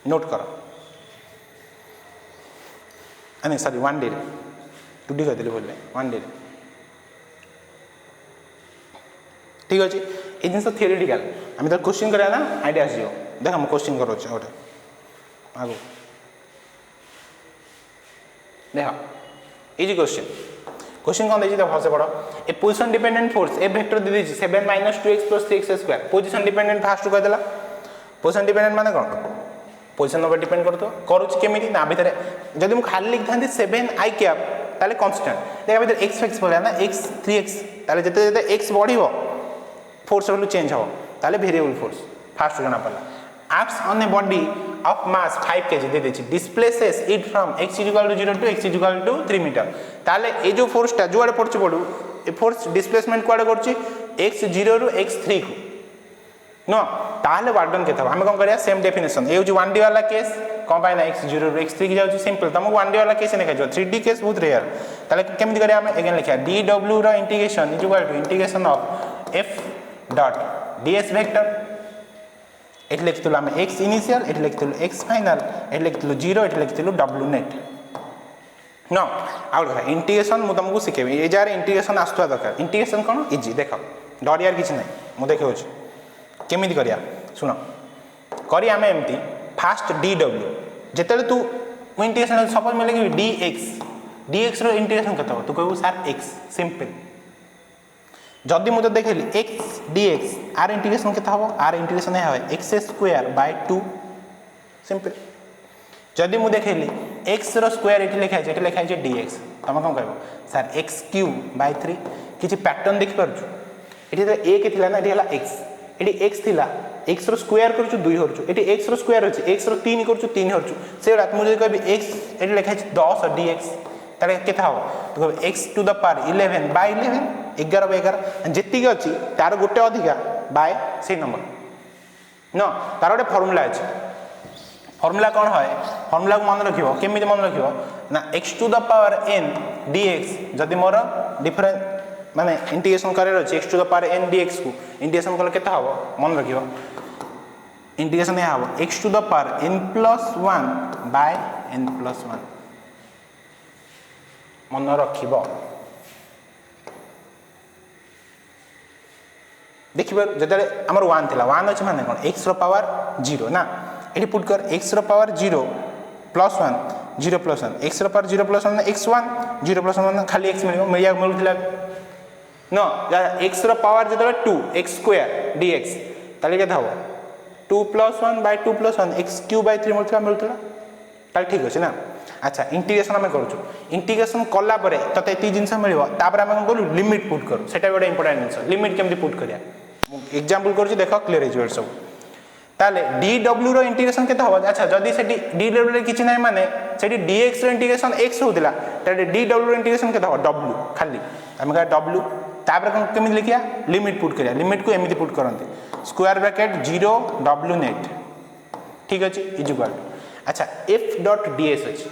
नोट करो अने सॉरी 1D रे 2D कहतली बोलले 1D रे ठीक अछि ए जिंस थियोरेटिकल हम तो क्वेश्चन करा ना आईडिया आसीओ देख हम क्वेश्चन करो छ ओटे आगो देखा इजी क्वेश्चन कोन देछि त भाषा पढो ए पोजीशन डिपेंडेंट फोर्स ए वेक्टर दे देछि 7 - 2x + 3x2 position dependent fast कह देला पोजीशन डिपेंडेंट माने कोन पोजीशन ऊपर डिपेंड करतो करूछ केमिति ना भीतर जदि मु खाली लिख थांती 7i कैप ताले कांस्टेंट देखा भीतर x फिक्स बोला ना x 3x ताले जते जते x बढ़िबो फोर्स वैल्यू चेंज हो ताले वेरिएबल फोर्स फास्ट जना पड़ला acts on a body of mass 5 kg दे देछि displaces it from x = 0 to x = 3 metre ताले ए जो फोर्स ता जुआडे पड़छ पडू ए फोर्स डिस्प्लेसमेंट कुआडे करछि x 0 रु x 3 को नो ताले वर्क डन केथा हम कोन करिया सेम डेफिनेशन ए जो 1D वाला केस कोन पाइना x 0 रु x 3 की जाउछि सिंपल तमको 1D वाला केस ने कहजो 3D केस बहुत रेयर ताले केमति करिया हम अगेन लिखिया dw रो integration is equal to integration of f dot ds vector एट लिखतलु हम x इनिशियल एट लिखतलु x फाइनल एट लिखतलु 0 एट लिखतलु w नेट नो आउट करा इंटीग्रेशन मु तुमको सिखेबी ए जार इंटीग्रेशन आस्तवा दरकार इंटीग्रेशन कोन इजी देखो डर यार किछ नै मु देखौ छी केमिति करिया सुन करी आम एमती फास्ट डी डब्ल्यू जिते तू इंटीग्रेशन सपोज मिले कि dx रो इंटीग्रेशन केते हो तू कहबो सर x सिंपल जदि मुझे देखली x dx आर इंटीग्रेशन केते हबो आर इंटीग्रेशन है x स्क्वायर बाय 2 सिंपल जदि मु देखली x रो स्क्वायर एठी लिखा है dx तमे कोन कहबो सर x क्यूब बाय 3 किछि पैटर्न देख परछु एठी तो a के थिला ना एठी हला x एठी x थिला x रो स्क्वायर करछु 2 होरछु एठी x रो स्क्वायर होछि x रो 3 करछु 3 होरछु से रात मुझे कहबी x एठी लिखा है 10 dx तारे केता हो तो कहबी x to the power 11 by 11 11 by 11 जेति के अछि तार गुटे अधिका बाय से नंबर न तार गोटे फार्मूला अछि फार्मूला कोन होय फार्मूला को मन रखिबो केमिति मन रखिबो ना x to the power n dx जदि मोर डिफरेंस माने इंटीग्रेशन करे अछि x to the power n dx को इंटीग्रेशन कले केता हो मन रखिबो इंटीग्रेशन या हो x to the power n + 1 by n + 1 मन रखिबो देखिबो जदे हमर 1 थिला 1 अछि माने कोन x रो पावर 0 ना एठी पुट कर x रो पावर 0 + 1 0 + 1 x रो पावर 0 + 1 x1 0 + 1 खाली x मिलुथिला न x रो पावर जदे 2 x स्क्वायर dx ताले के थाबो 2 + 1 बाय 2 + 1 x क्यूब बाय 3 मिलुथिला ताले ठीक अछि ना अच्छा इंटीग्रेशन हम करछु इंटीग्रेशन कला परे तते एती जिंस मिलिबो तापर हम कोन लिमिट पुट करू सेटा बडा इंपोर्टेंट आंसर लिमिट केमति पुट करिया एग्जांपल करछु देखो क्लियर हे जोर सब ताले dw रो इंटीग्रेशन केते होबा अच्छा जदी सेटी dw रे किछि नै माने सेटी dx रो इंटीग्रेशन x होतिला ताले dw रो इंटीग्रेशन केते होबा w खाली हम का w तापर कोन केमि लिखिया लिमिट पुट करिया लिमिट को एमिति पुट करंती स्क्वायर ब्रैकेट 0 w नेट ठीक अछि इज इक्वल अच्छा f डॉट ds अछि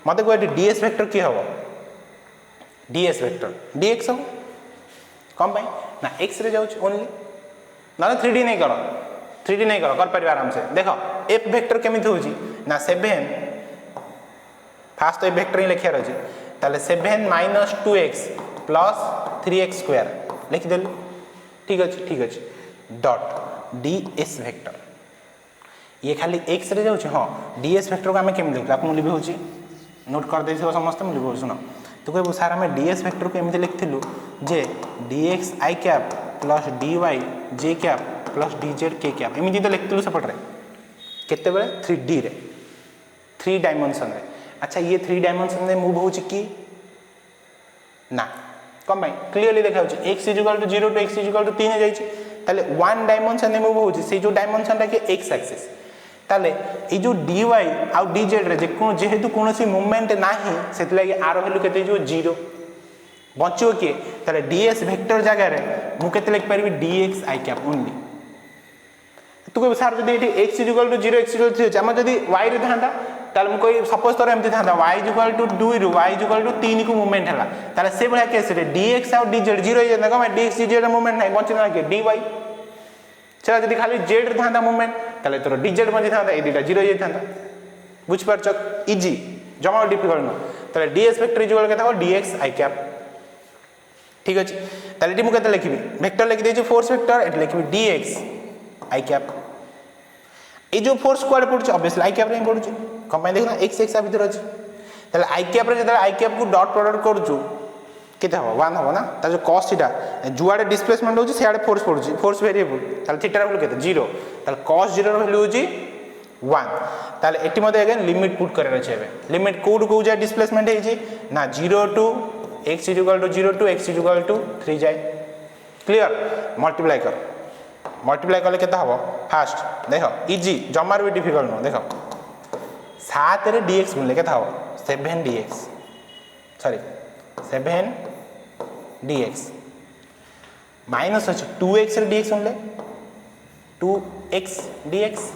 मते को ds वेक्टर की होबो ds वेक्टर dx हो कम भाई ना x रे जाउछ ओनली ना 3D नहीं करो 3D नहीं करो कर परिवार आराम से देखो f वेक्टर केमिति होची ना 7 फास्ट तो वेक्टर ही लिखिया रहची ताले 7 - 2x + 3x स्क्वायर लिख देलु ठीक अछि डॉट ds वेक्टर ये खाली x रे जाउछ हां ds वेक्टर को हमें केमिति लिखला आपन लिबे होची नोट कर देथिबो समस्त हम लिबो सुनो तो कहबो सर हमें ds वेक्टर को एमिति लिखथिलु जे dx i cap plus dy j cap plus dz k cap एमिति तो लिखथिलु सेपट रे केते बेले 3D रे 3 डायमेंशन रे अच्छा ये 3 डायमेंशन रे मूव होची की ना कम भाई क्लियरली देखा होची x = 0 टू x = 3 जाई छी ताले 1 डायमेंशन रे मूव होची से जो डायमेंशन टा के x एक्सिस ताले ए जो dy आ dz रे जेहेतु कोनोसी मूवमेंट नाही सेति लागि आर वैल्यू केते जो 0 बचियो के ताले ds वेक्टर जगह रे मु केते लिख परबी dx i कैप ओनली तू को सर जदी एठी x = 0 x = 3 हम जदी y रे थांदा ताले मु कोई सपोज तोर एमति थांदा y = 2 रो y = 3 को मूवमेंट हला ताले से बळा केस रे dx आ dz 0 हो जाता कम dx dz रे मूवमेंट नाही बचिना के dy चला जदी खाली z रे थांदा मूवमेंट ताले तोर dz बचि थांदा ए दिटा 0 हो जाता बुझ परछ इजी जमा डिफिकल्ट न ताले ds वेक्टर इक्वल के था dx i कैप ठीक अछि ताले मु केते लिखबी वेक्टर लिख देछि फोर्स वेक्टर एट लिखबी dx i कैप ए जो फोर्स कोड पड़छ ऑब्वियसली i कैप रे पड़छ कंबाइन देखना x x भीतर अछि ताले i कैप रे जदा i कैप को डॉट प्रोडक्ट करछु केते हो 1 हो ना ता जो cos थीटा जुआडे डिस्प्लेसमेंट होछि सेआडे फोर्स पड़छ फोर्स वेरिएबल ताले थीटा रे केते 0 ताले cos 0 रो वैल्यू होछि 1 ताले एटी मते अगेन लिमिट पुट करे छै बे लिमिट कोड को जा डिस्प्लेसमेंट हे छै ना 0 टू x = 0 टू x = 3 जाय क्लियर मल्टीप्लाई कले केता हबो फास्ट देखो इजी जमार भी डिफिकल्ट न देखो 7 रे dx मिले केता हबो 7 dx सॉरी 7 dx माइनस अछि 2x रे dx मिले 2x dx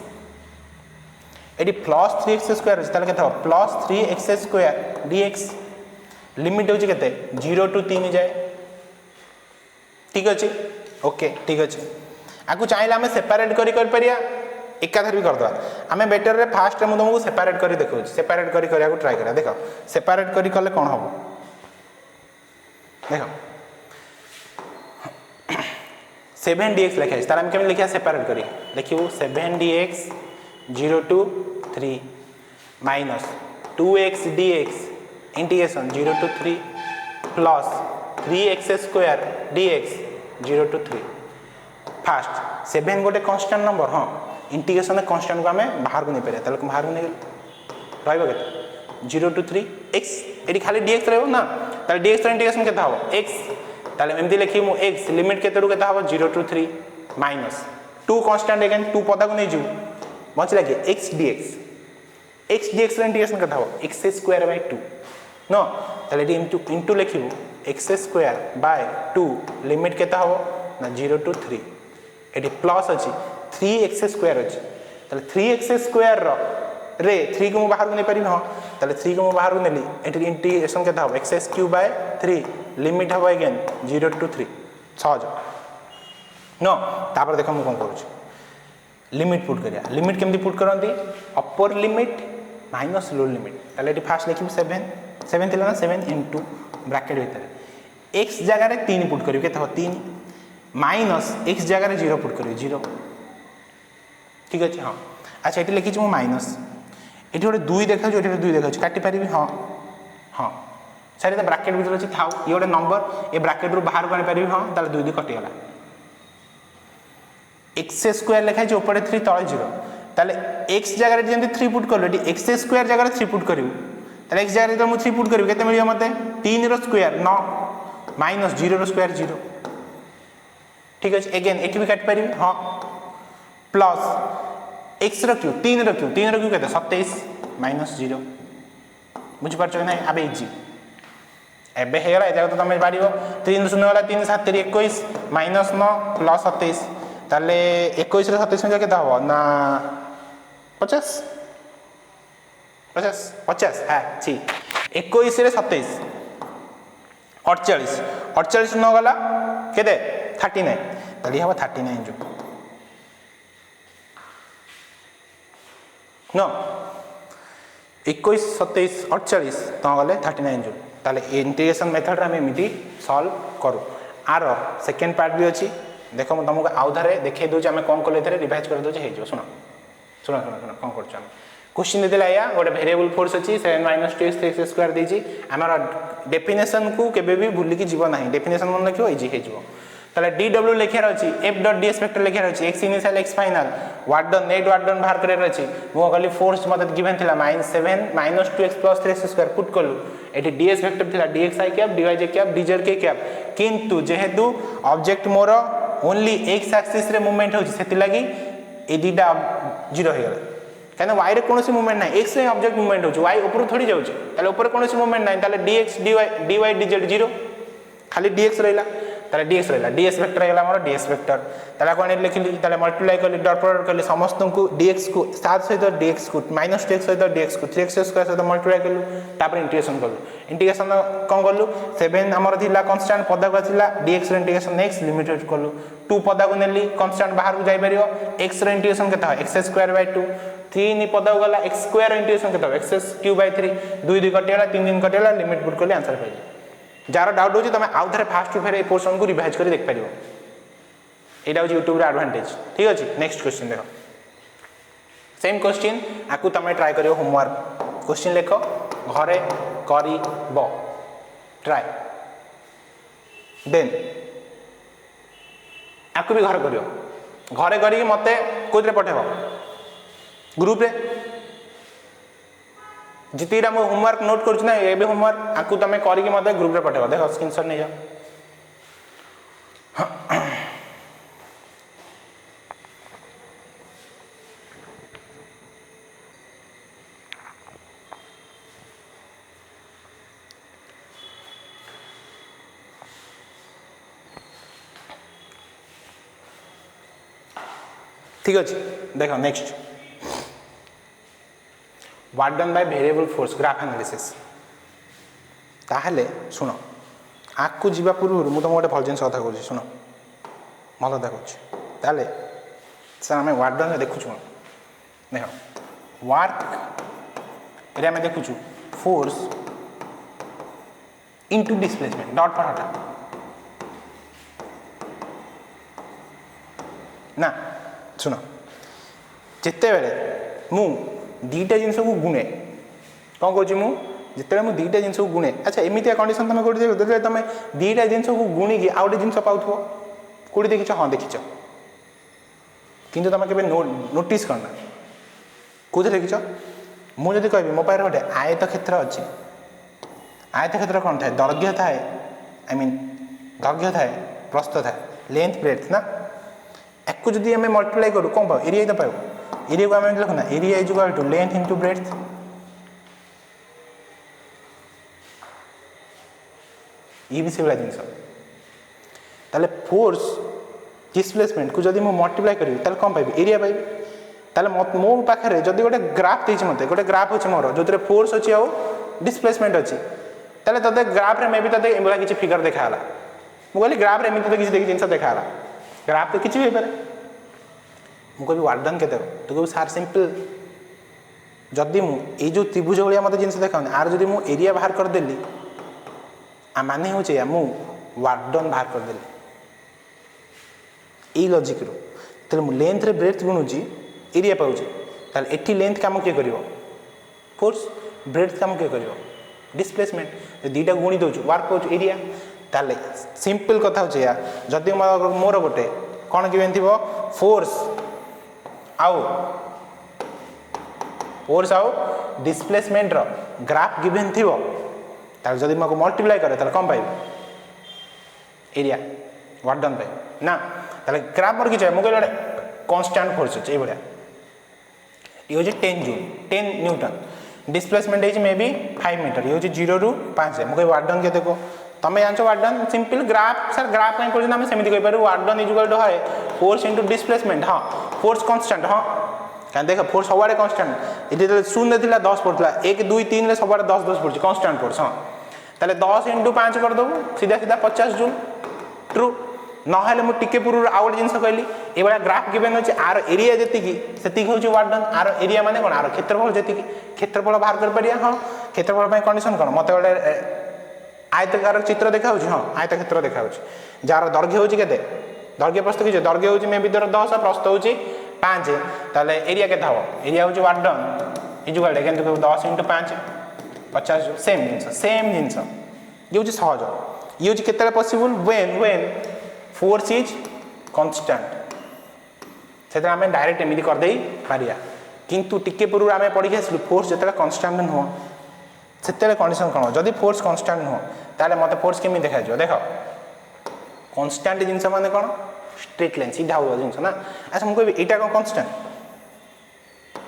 AD plus 3x square अछि ताले केता हबो plus 3x square dx limit होछि केते 0 टू 3 जाय ठीक अछि ओके ठीक अछि आकु चाहेला हमें सेपरेट करी कर परिया एकाधर भी कर दवा हमें बेटर रे फास्ट हम तुमको सेपरेट करी देखौ सेपरेट करी करिया को ट्राई करा देखो सेपरेट करी कले कोन हबो देखो 7dx लिखा है तार हम केम लिखा सेपरेट करी लिखिबो 7dx 0 to 3 minus 2x dx integration 0 to 3 plus 3x square dx 0 to 3 fast 7 गोटे कांस्टेंट नंबर हाँ इंटीग्रेशन कांस्टेंट को आम बाहर को नहीं पारे ताले बाहर को नहीं रहइबो केते 0 to 3 x एटी खाली dx रहइबो ना ताले dx रो इंटीग्रेशन केता हो x ताले एमती लिखि मु x लिमिट केते रु केता हो 0 to 3 माइनस 2 कांस्टेंट अगेन 2 पदा को नहीं जु बचला कि x dx रो इंटीग्रेशन केता हो x स्क्वायर बाय 2 नो ताले एटी इनटू लिखिबो x स्क्वायर बाय 2 लिमिट केता हो ना 0 to 3 एटी प्लस अछि 3x स्क्वायर अछि ताले 3x स्क्वायर रे 3 को बाहर को नहीं पारि हां ताले 3 को बाहर को नेली एटी इंटीग्रेशन केता हो x क्यूब बाय 3 लिमिट हो अगेन 0 to 3 सहज नो तापर देखो हम कोन करू लिमिट पुट करिया लिमिट केमती पुट करंती upper limit minus lower limit ताले एटी फास्ट लिखिबो 7 थिला ना 7 इनटू ब्रैकेट भीतर x जगह रे 3 पुट करियो केता हो 3 माइनस x जगह रे 0 पुट करियो 0 ठीक अछि हां अच्छा एटी लिखि छु माइनस एटी गोटे 2 देखा छु एटी 2 देखा छु काटी पारिबी हां हां सारे त ब्रैकेट भीतर अछि थाउ ये गोटे नंबर ए ब्रैकेट रु बाहर कर पारिबी हां ताले 2 कटि गला x स्क्वायर लिखा छु ऊपर 3 तळे 0 ताले x जगह रे जेंति 3 पुट करलो एटी x स्क्वायर जगह रे 3 पुट करियो ताले x जगह रे मु 3 पुट करियो केते मिलियो मते 3 रो स्क्वायर 9 माइनस 0 रो स्क्वायर 0 ठीक अछि अगेन एटी भी काट पारिबी हां प्लस x रो क्यूब 3 रो क्यूब केते 27 माइनस 0 बुझ पारछ नै आबे इजी एबे हेला एजा तो तमे बारिबो 3 0 वाला 3 7 3 21 माइनस 9 प्लस 27 ताले 21 रे 27 में केता हो ना 50 हां ठीक 21 रे 27 48 न गला केते 39 ताली हवा 39 जो नो 21 27 48 तो गले 39 जो ताले इंटीग्रेशन मेथड रे हम एमिति सॉल्व करू आर सेकंड पार्ट भी अछि देखो हम तुमको आउधारे देखे दो जे हम कोन कोले थरे रिवाइज कर दो जे हे जो सुनो कोन करछ हम क्वेश्चन दे दिला या गोटे वेरिएबल फोर्स अछि 7 - 2x 3x स्क्वायर देजी हमर डेफिनेशन को केबे भी भूली की जीव नाही डेफिनेशन मन लिखो इजी हे जीव ताले dw लिखियार अछि f.ds वेक्टर लिखियार अछि x initial x final what the net what done बाहर करे अछि मो खाली फोर्स मते गिवन थिला -7 - 2x + 3x स्क्वायर पुट करलु एटी ds वेक्टर थिला dxi cap dyj cap dz के कैप किंतु जेहेतु object more only x axis रे मूवमेंट होछि सेति लागि ए दिटा 0 हे गेला कहना y रे कोनोसी मूवमेंट नाही x रे ऑब्जेक्ट मूवमेंट होछि y ऊपर थोड़ी जाउछि ताले ऊपर कोनोसी मूवमेंट नाही ताले dx dy dz 0 खाली dx रहिला ताले dx रहिला ds वेक्टर हेला हमर ds वेक्टर ताले कोन लिखली ताले मल्टीप्लाई करली डॉट प्रोडक्ट करली समस्त को dx को साथ सहित dx को -2x सहित dx को 3x स्क्वायर सहित मल्टीप्लाई करलु तापर इंटीग्रेशन करलु इंटीग्रेशन कोन करलु 7 हमर थिला कांस्टेंट पदा को थिला dx रो इंटीग्रेशन x लिमिटेड करलु 2 पदा को नेली कांस्टेंट बाहर को जाई परियो x रो इंटीग्रेशन केता x स्क्वायर बाय 2 3 पदा को गला x स्क्वायर इंटीग्रेशन केता x क्यूब बाय 3 2 2 कटेला 3 3 कटेला लिमिट पुट करले आंसर पाइले जार डाउट हो तमे आउ थरे फास्ट टू फेर ए पोर्शन को रिवाइज करी देख परिबो एटा हो YouTube रे एडवांटेज ठीक अछि नेक्स्ट क्वेश्चन देखो सेम क्वेश्चन आकु तमे ट्राई करियो होमवर्क क्वेश्चन लिखो घरे करिबो ट्राई देन आकु भी घर करियो घरे करी मते कोदरे पठेबो ग्रुप रे जितीरा मो होमवर्क नोट करछु ना एबे होमवर्क आकु तमे करी कि मते ग्रुप रे पठेबो देखो स्क्रीनशॉट नै जा ठीक अछि देखो next what done by variable force graph analysis ताहले सुनो आकु जीवा पूर्व मु तुम गोटे भल जिनस कथा कहूँ शुण भल कथा कहूँ ताले सर आम व्हाट डन देखु देख वर्क ये आम देखु फोर्स इनटू डिस्प्लेसमेंट डॉट पर हटा ना शुण जिते बेले मु दीटा जिनस को गुणे कौन कहूँ मु जिते मुझे दीटा जिनस को गुणे अच्छा एमती कंडीशन तुम कौटी देख तुम दीटा जिनस को गुणिकी आउ गए जिनस पाउ कौटी देखीच हाँ देखीच किंतु तुम के नोटिस करना कौन देखीच मुझे कहबी मो पाखे गोटे आयत क्षेत्र अच्छी आयत क्षेत्र कौन थाए दैर्घ्य थाए आई मीन दैर्घ्य थाए प्रस्थ थाए लेंथ ब्रेथ ना एक जदि आम मल्टीप्लाई करूँ कौन पाऊ एरिया तो पाऊ एरिया को आम लिखना area is equal to length into breadth ये भी से जिनस ताले फोर्स डिस्प्लेसमेंट को जदि मल्टीप्लाई करी ताले कौन पाइबी एरिया पाइबी ताले मो पाखे जदि गोटे ग्राफ देती मत गोटे ग्राफ अच्छे मोर जो फोर्स अच्छी आउ डिस्प्लेसमेंट अच्छी ताले तोते ग्राफ रे मे भी तोते एमला किसी फिगर देखाला मु कहली ग्राफ रे एमती तो किसी जिनस देखाला ग्राफ तो किसी भी पारे मु कहबी वर्क डन केते तू कहबी सार सिंपल जदि मु ए जो त्रिभुज भाया मत जिनस देखाउनी आर जदि मु एरिया बाहर कर देली आ माने हो जे मु वर्क डन बाहर कर देली ए लॉजिक रो तले मु लेंथ रे ब्रेथ गुणुची एरिया पाउची ताले एठी लेंथ काम के करिवो फोर्स ब्रेथ काम के करिवो डिस्प्लेसमेंट दीटा गुणी दउछु वर्क पाउछु एरिया ताले सिंपल कथा होचे या जदि मोर गोटे कोन गिवन थिबो फोर्स आउ डिस्प्लेसमेंट रो ग्राफ गिवन थिबो ताले जदि मको मल्टीप्लाई करे ताले कम पाइबो एरिया वर्क डन पाइबो ना ताले ग्राफ मोर कि मो कहले कांस्टेंट फोर्स अछि ए बढिया ये होची 10 जूल 10 न्यूटन डिस्प्लेसमेंट है मे बी 5 मीटर ये होची 0 रु 5 मु वर्क डन के देखो तमें जानছো work done simple graph sir graph कहीं कर सेमती कही पारे work done is equal to है फोर्स इंटू डिस्प्लेसमेंट हाँ फोर्स कांस्टेंट हाँ क्या देख फोर्स सब कांस्टेंट ये शून्य थी 10 पड़ता 1 2 3 सब 10 10 पड़े कांस्टेंट फोर्स हाँ ताले 10 इंटू 5 करदेबू सीधा सीधा 50 जूल ट्रू ना मुझे पूर्व आउ गोटे जिन कहली ये भाया ग्राफ गिवन अच्छे आर एरिया जी हूँ वर्क डन आर एरिया माने कौन आर क्षेत्रफल जी क्षेत्रफल बाहर कर हाँ क्षेत्रफल कंडीशन कौन मत गोटे आयतकार चित्र देखा हाँ आयत क्षेत्र देखा जार दैर्घ्य हूँ के दैर्घ्य प्रस्थ कि दैर्घ्य हूँ मे भी 10 प्रस्थ हूँ 5 ताले एरिया के एरिया हूँ work done is equal to 10 into 5 50 same जिनस ये हूँ सहज ये हूँ केते possible when force is constant से आम डायरेक्ट एमती करदे पारिया किंतु टिके पूर्व आम पढ़ी आसलु फोर्स जिते कांस्टेंट नुह से कंडीशन कौन जदि फोर्स कांस्टेंट नुह ताले मत फोर्स केमी देखा देख कांस्टेंट जिनस माने कौन स्ट्रेट लाइन सीधा हुआ जिनस ना अच्छा मुझे कहबी एटा कौन कांस्टेंट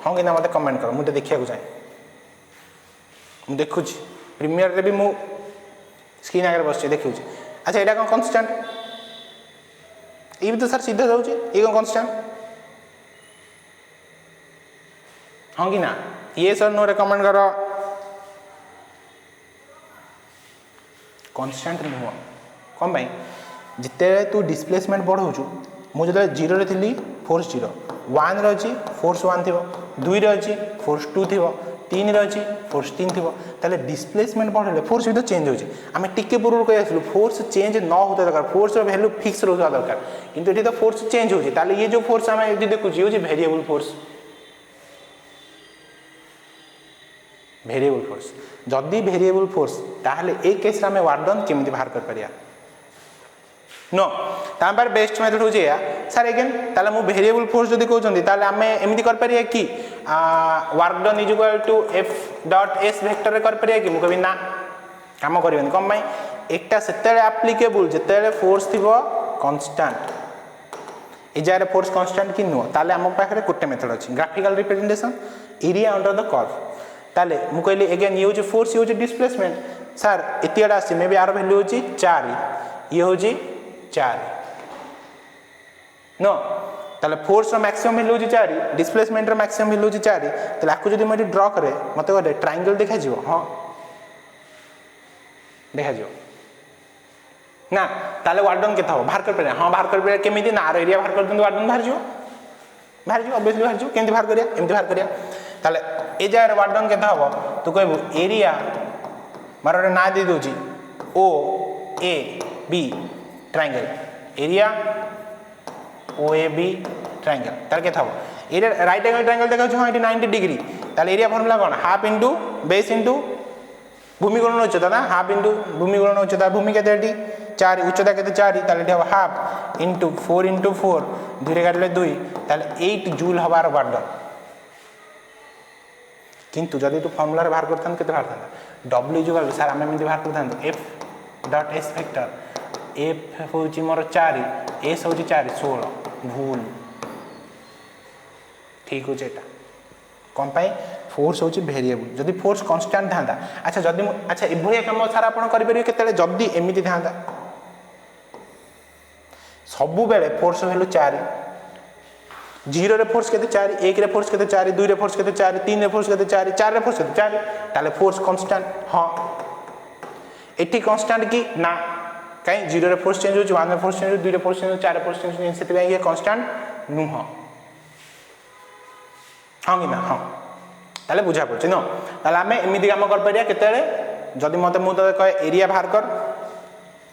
हाँ कि ना मत कमेंट कर मुझे देखा चाहे मुझे देखुँ प्रीमियर रे भी मु स्क्रीन आगे बस देखुँ अच्छा यहाँ कौन कांस्टेंट ये भी तो सर सीधा जाऊँगी ये कौन कांस्टेंट हाँ कि ना ये सर नो रेकमेंड करो कांस्टेंट नुह कौन पाई जिते तू डिस्प्लेसमेंट बढ़ाऊँ मुझे जीरो रे थी फोर्स 0 1 रे अच्छी फोर्स 1 थी 2 रे अच्छी फोर्स 2 थी 3 रे अच्छी फोर्स 3 थी ताले डिस्प्लेसमेंट बढ़े फोर्स भी तो चेंज होची आम टिके पूर्व कही आसलु फोर्स चेंज न होता दरकार फोर्स वैल्यू फिक्स रहा दरकार किंतु ये तो फोर्स चेंज होची ताले ये जो फोर्स आम ये देखुँ ये वेरिएबल फोर्स जदि वेरिएबल फोर्स ताहले ए केस आम वर्क डन केमिति बाहर कर परिया नो ताम पर बेस्ट मेथड हो सर एगेन ताले मु वेरिएबल फोर्स जदि कहउछंती ताले आमे एमिति कर परिया कि work done is equal to f dot s vector रे कर परिया कि मु कहबी ना काम करबेन कम भाई एकटा सेतेले एप्लीकेबल जेतेले फोर्स थिबो कांस्टेंट ए जारे फोर्स कांस्टेंट कि नो ताले हम पाखरे कोटे मेथड अछि graphical representation area under the curve ताले मु कहली अगेन ये होची फोर्स ये होची डिस्प्लेसमेंट सर एतियाडा आसी मे बी आर वैल्यू होची 4 ये होची 4 नो ताले फोर्स रो मैक्सिमम वैल्यू होची 4 डिस्प्लेसमेंट रो मैक्सिमम वैल्यू होची 4 ताले आकु जदी मटी ड्रा करे मते गोटे ट्रायंगल देखा जिवो हां देखा जिवो ना ताले वर्क डन केता हो बाहर कर पे हां बाहर कर पे केमिति ना एरिया बाहर कर दन वर्क डन बाहर जिवो ऑब्वियसली बाहर जिवो केंति बाहर करिया एमति बाहर करिया ताले ए जाय वर्क डन केता हो तू कहबो एरिया मारो ना दे दोची O A B triangle area OAB triangle ताले के थाबो एरिया राइट एंगल ट्रायंगल देखा हां एटी 90 डिग्री ताले एरिया फार्मूला कोन हाफ इनटू बेस इनटू भूमि गुणन उच्चता ना हाफ इनटू भूमि गुणन उच्चता भूमि केते एटी 4 उच्चता केते 4 ताले एटी हाफ इनटू 4 इनटू 4 2 रे काटले 2 ताले 8 जूल हबार वार्डन किंतु जदि तू फार्मूला रे बाहर करथन केते बाहर था W जुगाल सर आमे मिंदी बाहर करथन F dot S vector F होची मोर 4 S होची 4 16 भूल ठीक हो जेटा कौन पाई फोर्स होची वेरिएबल जदि फोर्स कांस्टेंट थांदा अच्छा जदि अच्छा एभलिया काम सारा आपण करि परियो केतेले जदि एमिति थांदा सबु बेले फोर्स वैल्यू 4 0 रे फोर्स केते 4 1 रे फोर्स केते 4 2 रे फोर्स केते 4 3 रे फोर्स केते 4 4 रे फोर्स केते 4 ताले फोर्स कांस्टेंट हां एठी कांस्टेंट की ना काई 0 रे फोर्स चेंज होची 1 रे फोर्स चेंज 2 रे फोर्स चेंज 4 रे फोर्स चेंज सेते ये कांस्टेंट नु हां हां कि ना हां ताले बुझा पड़छ न ताले हमें एमिति काम कर परिया केतेले जदि मते मु तो कहे एरिया बाहर कर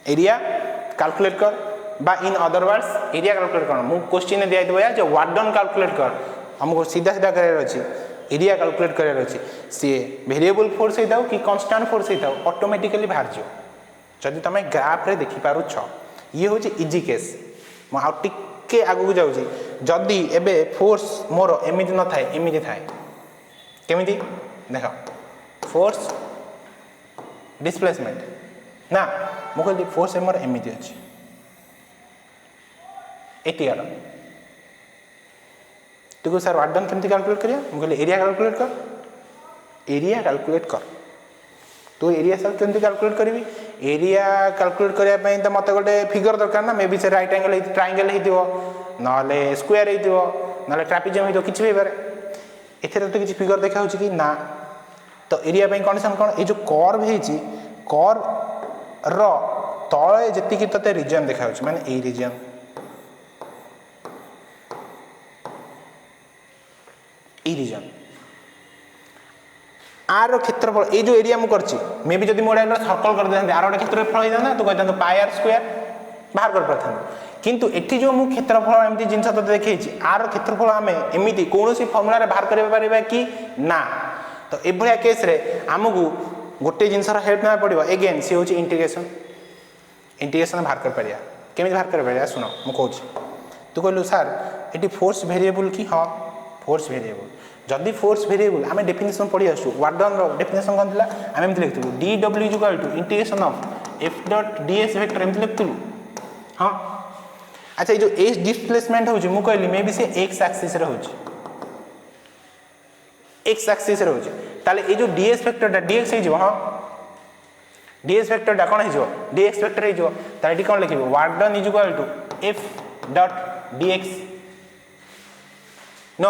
एरिया कैलकुलेट कर बा in other words area calculate कर मु क्वेश्चन दिया दिया जे वार्डन कैलकुलेट कर हमको सीधा सीधा करे अछि एरिया कैलकुलेट करे अछि से वेरिएबल फोर्स हेताउ कि कांस्टेंट फोर्स हेताउ ऑटोमेटिकली बाहर जो जदि तमे ग्राफ रे देखि पारु छ ये होची इजी केस मु आ टिके आगु जाउ छी जदि एबे फोर्स मोर एमिति न थाए एमिति थाए केमिति देखो फोर्स डिस्प्लेसमेंट ना मु कहली फोर्स मोर एमिति अछि एटीआर तू सर वार्डन केमती कैलकुलेट करिया मु कहली एरिया कैलकुलेट कर तो एरिया सर केमती कैलकुलेट करबी एरिया कैलकुलेट करिया पई त मते गोटे फिगर दरकार ना मे बी से राइट एंगल ट्रायंगल हेतिवो नले स्क्वायर हेतिवो नले ट्रापेजियम हेतिवो किछ भी बारे एथरे तो किछ फिगर देखा होची कि ना तो एरिया पई कंडीशन कोन ए जो कर्व हेची कर्व रो तळे जति कि तते रीजन देखा होची माने ए रीजन आर क्षेत्रफल ए जो एरिया मु करछि मे भी जदि मोडा सर्कल कर देथां आर ओडा क्षेत्रफल होई ना तो कहथां पाई आर स्क्वायर बाहर कर परथां किंतु एठी जो मु क्षेत्रफल एमती जिंस तो देखैछि आर क्षेत्रफल हमें एमिति कोनोसी फार्मूला रे बाहर करबा परिबा कि ना तो एभलिया केस रे हमगु गोटे जिंस रो हेल्प ना पड़िबो अगेन सी होछि इंटीग्रेशन बाहर कर परिया केमि बाहर कर परिया सुनो मु कहछि तू कहलु सर एठी फोर्स वेरिएबल की हां फोर्स वेरिएबल जदि फोर्स वेरिएबल आमे डेफिनेशन पढि आसु वार्डन रो डेफिनेशन कोन थिला आमे एमति लिखतु dw integration of f dot ds vector एमति लिखतु हां अच्छा ये जो एस डिस्प्लेसमेंट होची मु कहली मे बी से x एक्सिस रे होची x एक्सिस रे होची ताले ए जो ds वेक्टर डा dx हे जो हां ds वेक्टर डा कोन हे जो dx वेक्टर हे जो ताले डी कोन लिखिबो work done is equal to f dot dx नो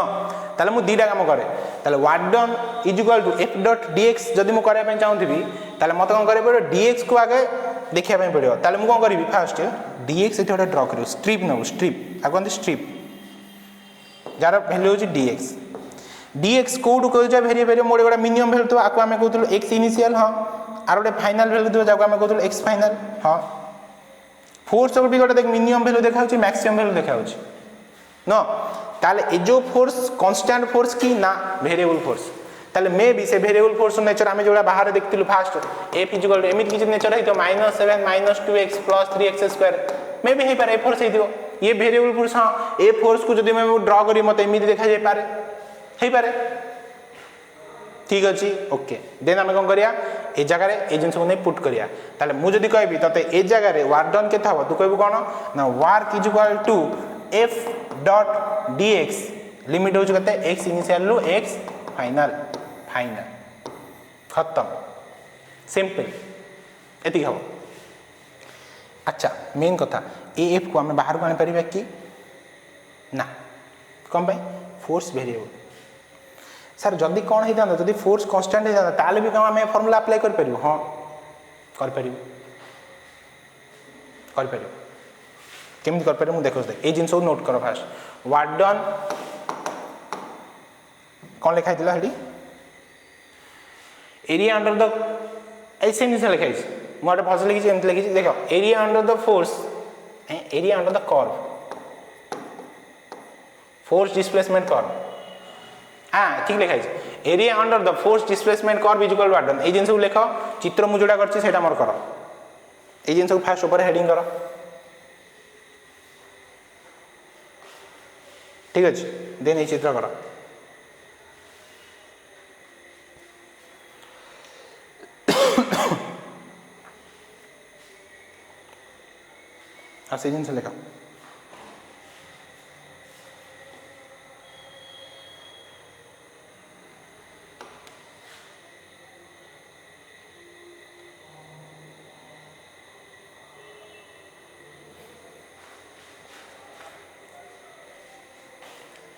ताले मु दीटा काम करे ताले work done is equal to f dot dx जदि मु करे पय चाहूथिबी ताले मते कोन करे पड़ो dx को आगे देखिया पय पड़ो ताले मु कोन करबी फास्ट dx एठी ओडा ड्रा करियो स्ट्रिप नो स्ट्रिप आगोन स्ट्रिप जार वैल्यू होची dx कोडु को जा वेरिएबल मोडे गोडा मिनिमम वैल्यू तो आको हमें कहतलो x इनिशियल हां आर ओडे फाइनल वैल्यू तो जाको हमें कहतलो x फाइनल हां फोर्स को भी गोडा देख मिनिमम वैल्यू देखा होची मैक्सिमम वैल्यू देखा होची नो ताले ए जो फोर्स कांस्टेंट फोर्स की ना वेरिएबल फोर्स ताले मे बी से वेरिएबल फोर्स नेचर हमें जोड़ा बाहर देखतिलु फास्ट f इक्वल टू एमित किछ नेचर है तो -7 -2x + 3x² मे बी हे पारे फोर्स हे दियो ये वेरिएबल फोर्स हां ए फोर्स को जदी मैं ड्रा करी मते एमित देखा जाय पारे हे पारे ठीक अछि ओके देन हम कोन करिया ए जगह रे ए जिंस को नै पुट करिया ताले मु जदी कहबी तते ए जगह रे वर्क डन के थाबो तू कहबो कोन ना work equal to f dot dx limit हो कते x इनिशियल लो x फाइनल खत्म सिंपल एति हबो अच्छा मेन कथा af को हम बाहर को आने परिबा कि ना कम भाई फोर्स वेरिएबल सर जदी कोन हे जानो जदी फोर्स कांस्टेंट हे जानो ताले भी हम फार्मूला अप्लाई कर परिबो हां कर परिबो केमि कर परिबो देखो ए जिंस को नोट करो फास्ट वर्क डन कौन लिखा है हेडी एरिया अंडर द ऐसे नहीं लिखा है मोटे फस लिखी एमती लिखी देखो area under the force area under the curve force displacement curve हाँ ठीक लिखाई area under the force displacement curve is equal to work done ए जिनस लिख चित्र मु जोड़ा करछि सेटा मोर कर ए जिनस फास्ट ऊपर हेडिंग कर ठीक अछि देन ए चित्र कर आ से जिनस लिखा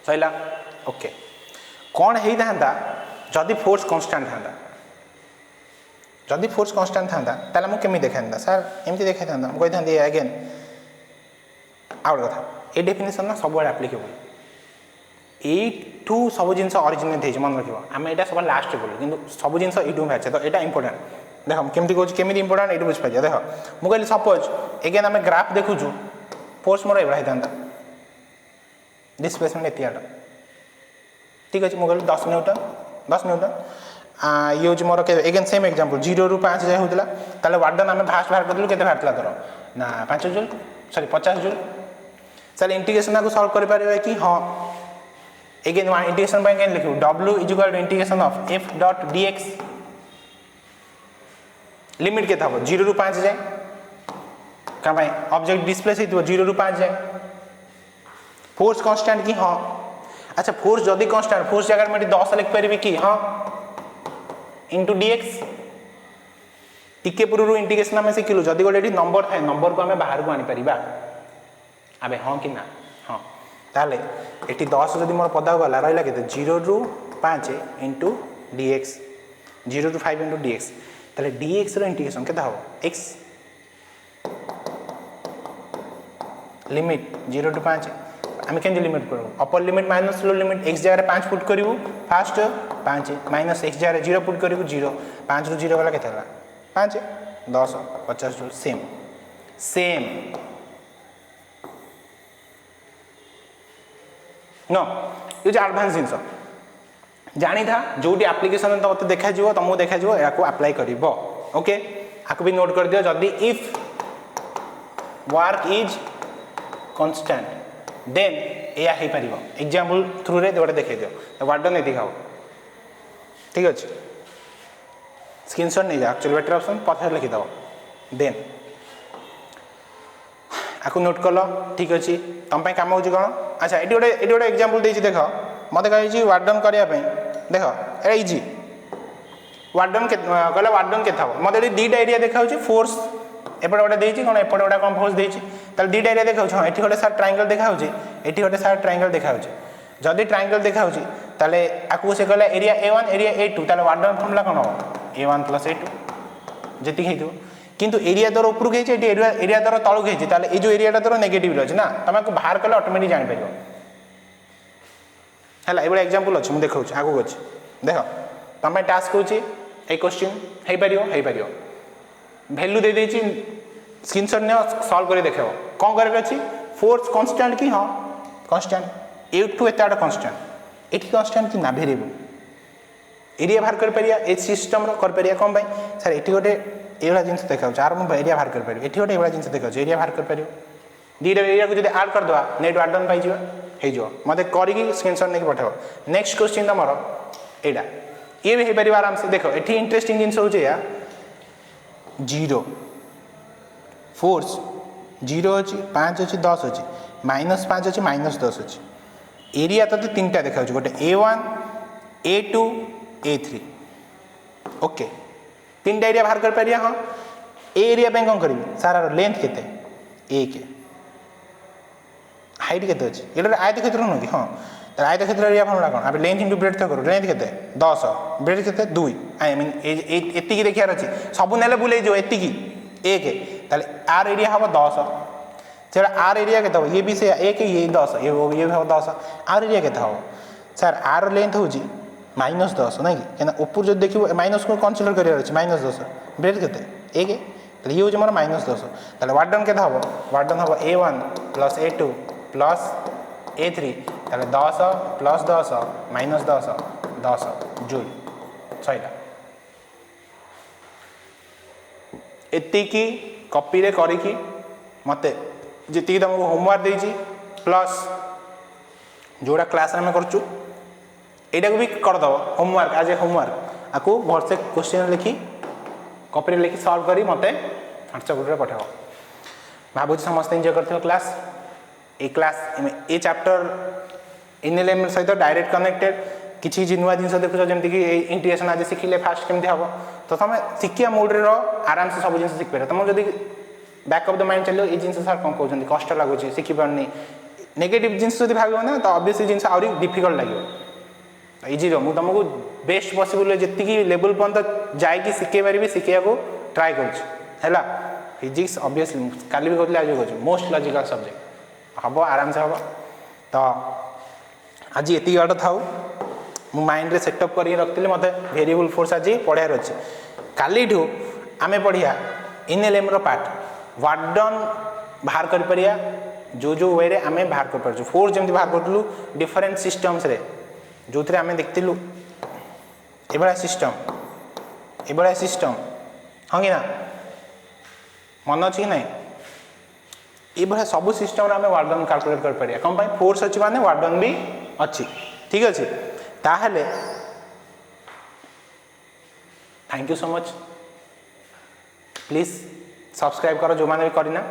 सैला ओके कौन है था जदि फोर्स कांस्टेंट था जदि फोर्स कांस्टेंट था ताले मु केमी देखा था सर एमती देखा था मुझे कही था अगेन आउ कथा ये डेफिनेशन ना सब एप्लिकेबल यू सब जिन अरिजिनेट हो मन रखिए आम यहाँ सब लास्ट बोलू कि सब जिन यू बाहर तो यहाँ इंपोर्टाट देख केमती कौन केमी इंपोर्टाट ये बुझीपार देख मुझे सपोज एगेन आम ग्राफ देखुचु फोर्स मोर एवं होता डिस्प्लेसमेंट एतियाट ठीक अच्छे मुझे 10 न्यूटन ये हूँ मोर एगेन सेम एग्जांपल 0 ରୁ 5 जाए होता ताले वार्डन आम फास्ट बाहर कर के बाहर तोर ना 5 joule sorry 50 joule sir integration को सॉल्व कर कि हाँ एगेन इंटीग्रेशन पे क्या लिखू W is equal to integration of f dot dx limit के था 0 ରୁ 5 जाए क्या ऑब्जेक्ट डिस्प्लेस हो 0 ରୁ 5 जाए फोर्स कांस्टेंट कि हाँ अच्छा फोर्स जदि कांस्टेंट फोर्स जगह में 10 लिख पारि कि हाँ इंटू dx टिके पूर्व इंटीग्रेशन आम शिखिलु जदि गोटे नंबर थाए नंबर को आम बाहर को आनी आबे हाँ कि ना हाँ ताले ये 10 जदि मोर पदा गला रहा के 0 ରୁ 5 इंटू dx 0 ରୁ 5 इंटू dx ताले dx रो इंटीग्रेशन के हम x लिमिट 0 ରୁ 5 आम के लिमिट करूँ अपर limit minus low limit x जगह 5 पुट करूँ फास्ट 5 माइनस x जगह 0 पुट करूँ 0 5 ରୁ 0 गला के 5 10 50 जूल सेम सेम नो ये एडवांस जिनस जानी था जो एप्लिकेशन तो मत देखा तुमको देखा या अप्लाई कर ओके आपको भी नोट कर दियो जदि if work is constant then या हो पार एग्जांपल थ्रू रे गोटे देखे दियो वार्डन ये दिखाओ ठीक अच्छे स्क्रीनशॉट नहीं जा एक्चुअली बेटर ऑप्शन पछे लिखिदेव देन आपको नोट कल ठीक अच्छे तुम कम हो कौन अच्छा ये गोटे एग्जांपल देख देख मत कही वार्डन करने देख इजी वार्डन के कहला वार्डन के मत दीटा एरिया देखा फोर्स एपटे गोटे देती कौन एपटे गोटे कौन फोर्स देती दीटा एरिया देखा हाँ ये गोटे सार ट्रायंगल देखा ये गोटे सार ट्रायंगल देखा जदि ट्रायंगल देखा ताले आपको से कहला एरिया A1 एरिया A2 ताले वार्डन फॉर्मूला कौन हम A1 + A2 जी हो किंतु एरिया तोर उपरକୁ ହେଇଛି एटी एरिया तोर तळକୁ ହେଇଛି ताले ए जो एरियाटा तोर नेगेटिव अछि ना तमको बाहर कले ऑटोमेटिक जानि परियो हला एबे एग्जांपल अछि मु देखाउछि आगु अछि देख तमे टास्क होछि ए क्वेश्चन हे परियो वैल्यू दे देछि स्क्रीनशॉट ने सॉल्व करि देखाओ कोन करे अछि फोर्स कांस्टेंट कि हां कांस्टेंट A2 एटाडा कांस्टेंट एटी कांस्टेंट कि ना वेरिएबल एरिया बाहर कर परिया ए सिस्टम रो कर परिया कोन भाई सर एटी गोटे एवढा जिनस देखा आर मुझे एरिया बाहर कर पारि एटी गोटे एवढा जिनस देखा एरिया बाहर कर पार दीटा एरिया को जब आड करदे नेट वार्डन पाई हो मत करी स्क्रीनशॉट नहीं पठाओ नेक्स्ट क्वेश्चन तुम यहाँ ये भी हो पार आराम से देख ये इंटरेस्टिंग जिन हूँ या 0 फोर्स 0 अच्छी 5 अच्छी 10 अच्छी -5 अच्छी -10 अच्छी एरिया तो 3टा देखा गोटे A1 A2 A3 okay 3टा area बाहर कर पारिया हाँ ए एरिया पे कौन करी सारा लेंथ केते 1 हाइट केते अछि एटा आयत क्षेत्र न कि हाँ तर आयत क्षेत्र एरिया फॉर्मूला कोन अब लेंथ इनटू ब्रेड्थ करो लेंथ केते 10 ब्रेड्थ केते 2 आई मीन एतिकी देखियार अछि सब नेले बुले जो एतिकी 1 ताले आर एरिया हबो 10 सेटा आर एरिया केते ये भी से 1 ये 10 ये हो 10 आर एरिया केते हो सर आर लेंथ होजी -10 ना कि ऊपर जो देखिए माइनस को कनसिडर करियर अछि -10 ब्रेड केते 1 तो ये होमर -10 ताले वार्डन केते हबो वार्डन हबो A1 + A2 + A3 ताले 10 plus 10 minus 10 10 joule Saila एतिकी copy रे करिकी मते जी तुमको होमवर्क देजी प्लस जोड़ा क्लास में करचु एटा को भी करदब होमवर्क आज ए होमवर्क आपको भरसे क्वेश्चन लिखी कॉपी लिखी सॉल्व करी मते व्हाट्सएप ग्रुप रे पठाओ भाबु समस्त एंजॉय करथियो क्लास ए चैप्टर इनएलएम सहित डायरेक्ट कनेक्टेड किछि जी नुवा जिंस देखुछ जेमति कि इंटीग्रेशन आज सिखिले फास्ट केमति हबो तो तमे सिकिया मोड रे आराम से सब जिंस सिख पारे तम जदी बैक ऑफ द माइंड चलो ए जिंस सर कोन कहउछन कष्ट लागुछि सिखि परनी नेगेटिव जिंस जदी भाबियो ना तो ऑब्वियसली जिंस आउरी डिफिकल्ट लागियो इजी रो मु तुमको बेस्ट पॉसिबल जति की लेवल पर्यंत जाय कि सिखे पारिबी सिखिया को ट्राई करछ हैला फिजिक्स ऑब्वियसली काली भी कहले आज कहछ मोस्ट लॉजिकल सब्जेक्ट हबो आराम से हबो तो आज एति गड थाउ मु माइंड रे सेटअप करी रखतिले मते वेरिएबल फोर्स आज पढार अछि काली ठू आमे पढिया इनएलएम रो पार्ट व्हाट डन बाहर कर परिया जो वे रे आमे बाहर कर परछु फोर्स जेमति बाहर करतलु डिफरेंट सिस्टम्स रे जो थे आमे देखतिलु एबळा सिस्टम हां कि ना मन अछि कि नै एबळा सब सिस्टम रे आमे वर्क डन कैलकुलेट कर परिया कम पई फोर्स अछि माने वर्क डन भी अछि ठीक अछि ताहले thank you so much please subscribe करो जो माने भी करिना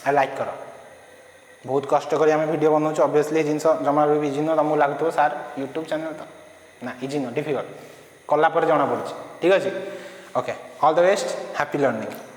आ लाइक करो बहुत कष्ट करी आम वीडियो बनाऊँ ऑब्वियसली जिन जमा भी इजी न तुमको लगुव सार यूट्यूब चैनल तो ना इजी न डिफिकल्ट कला पर जना पड़ी ठीक अच्छे okay all the best happy learning.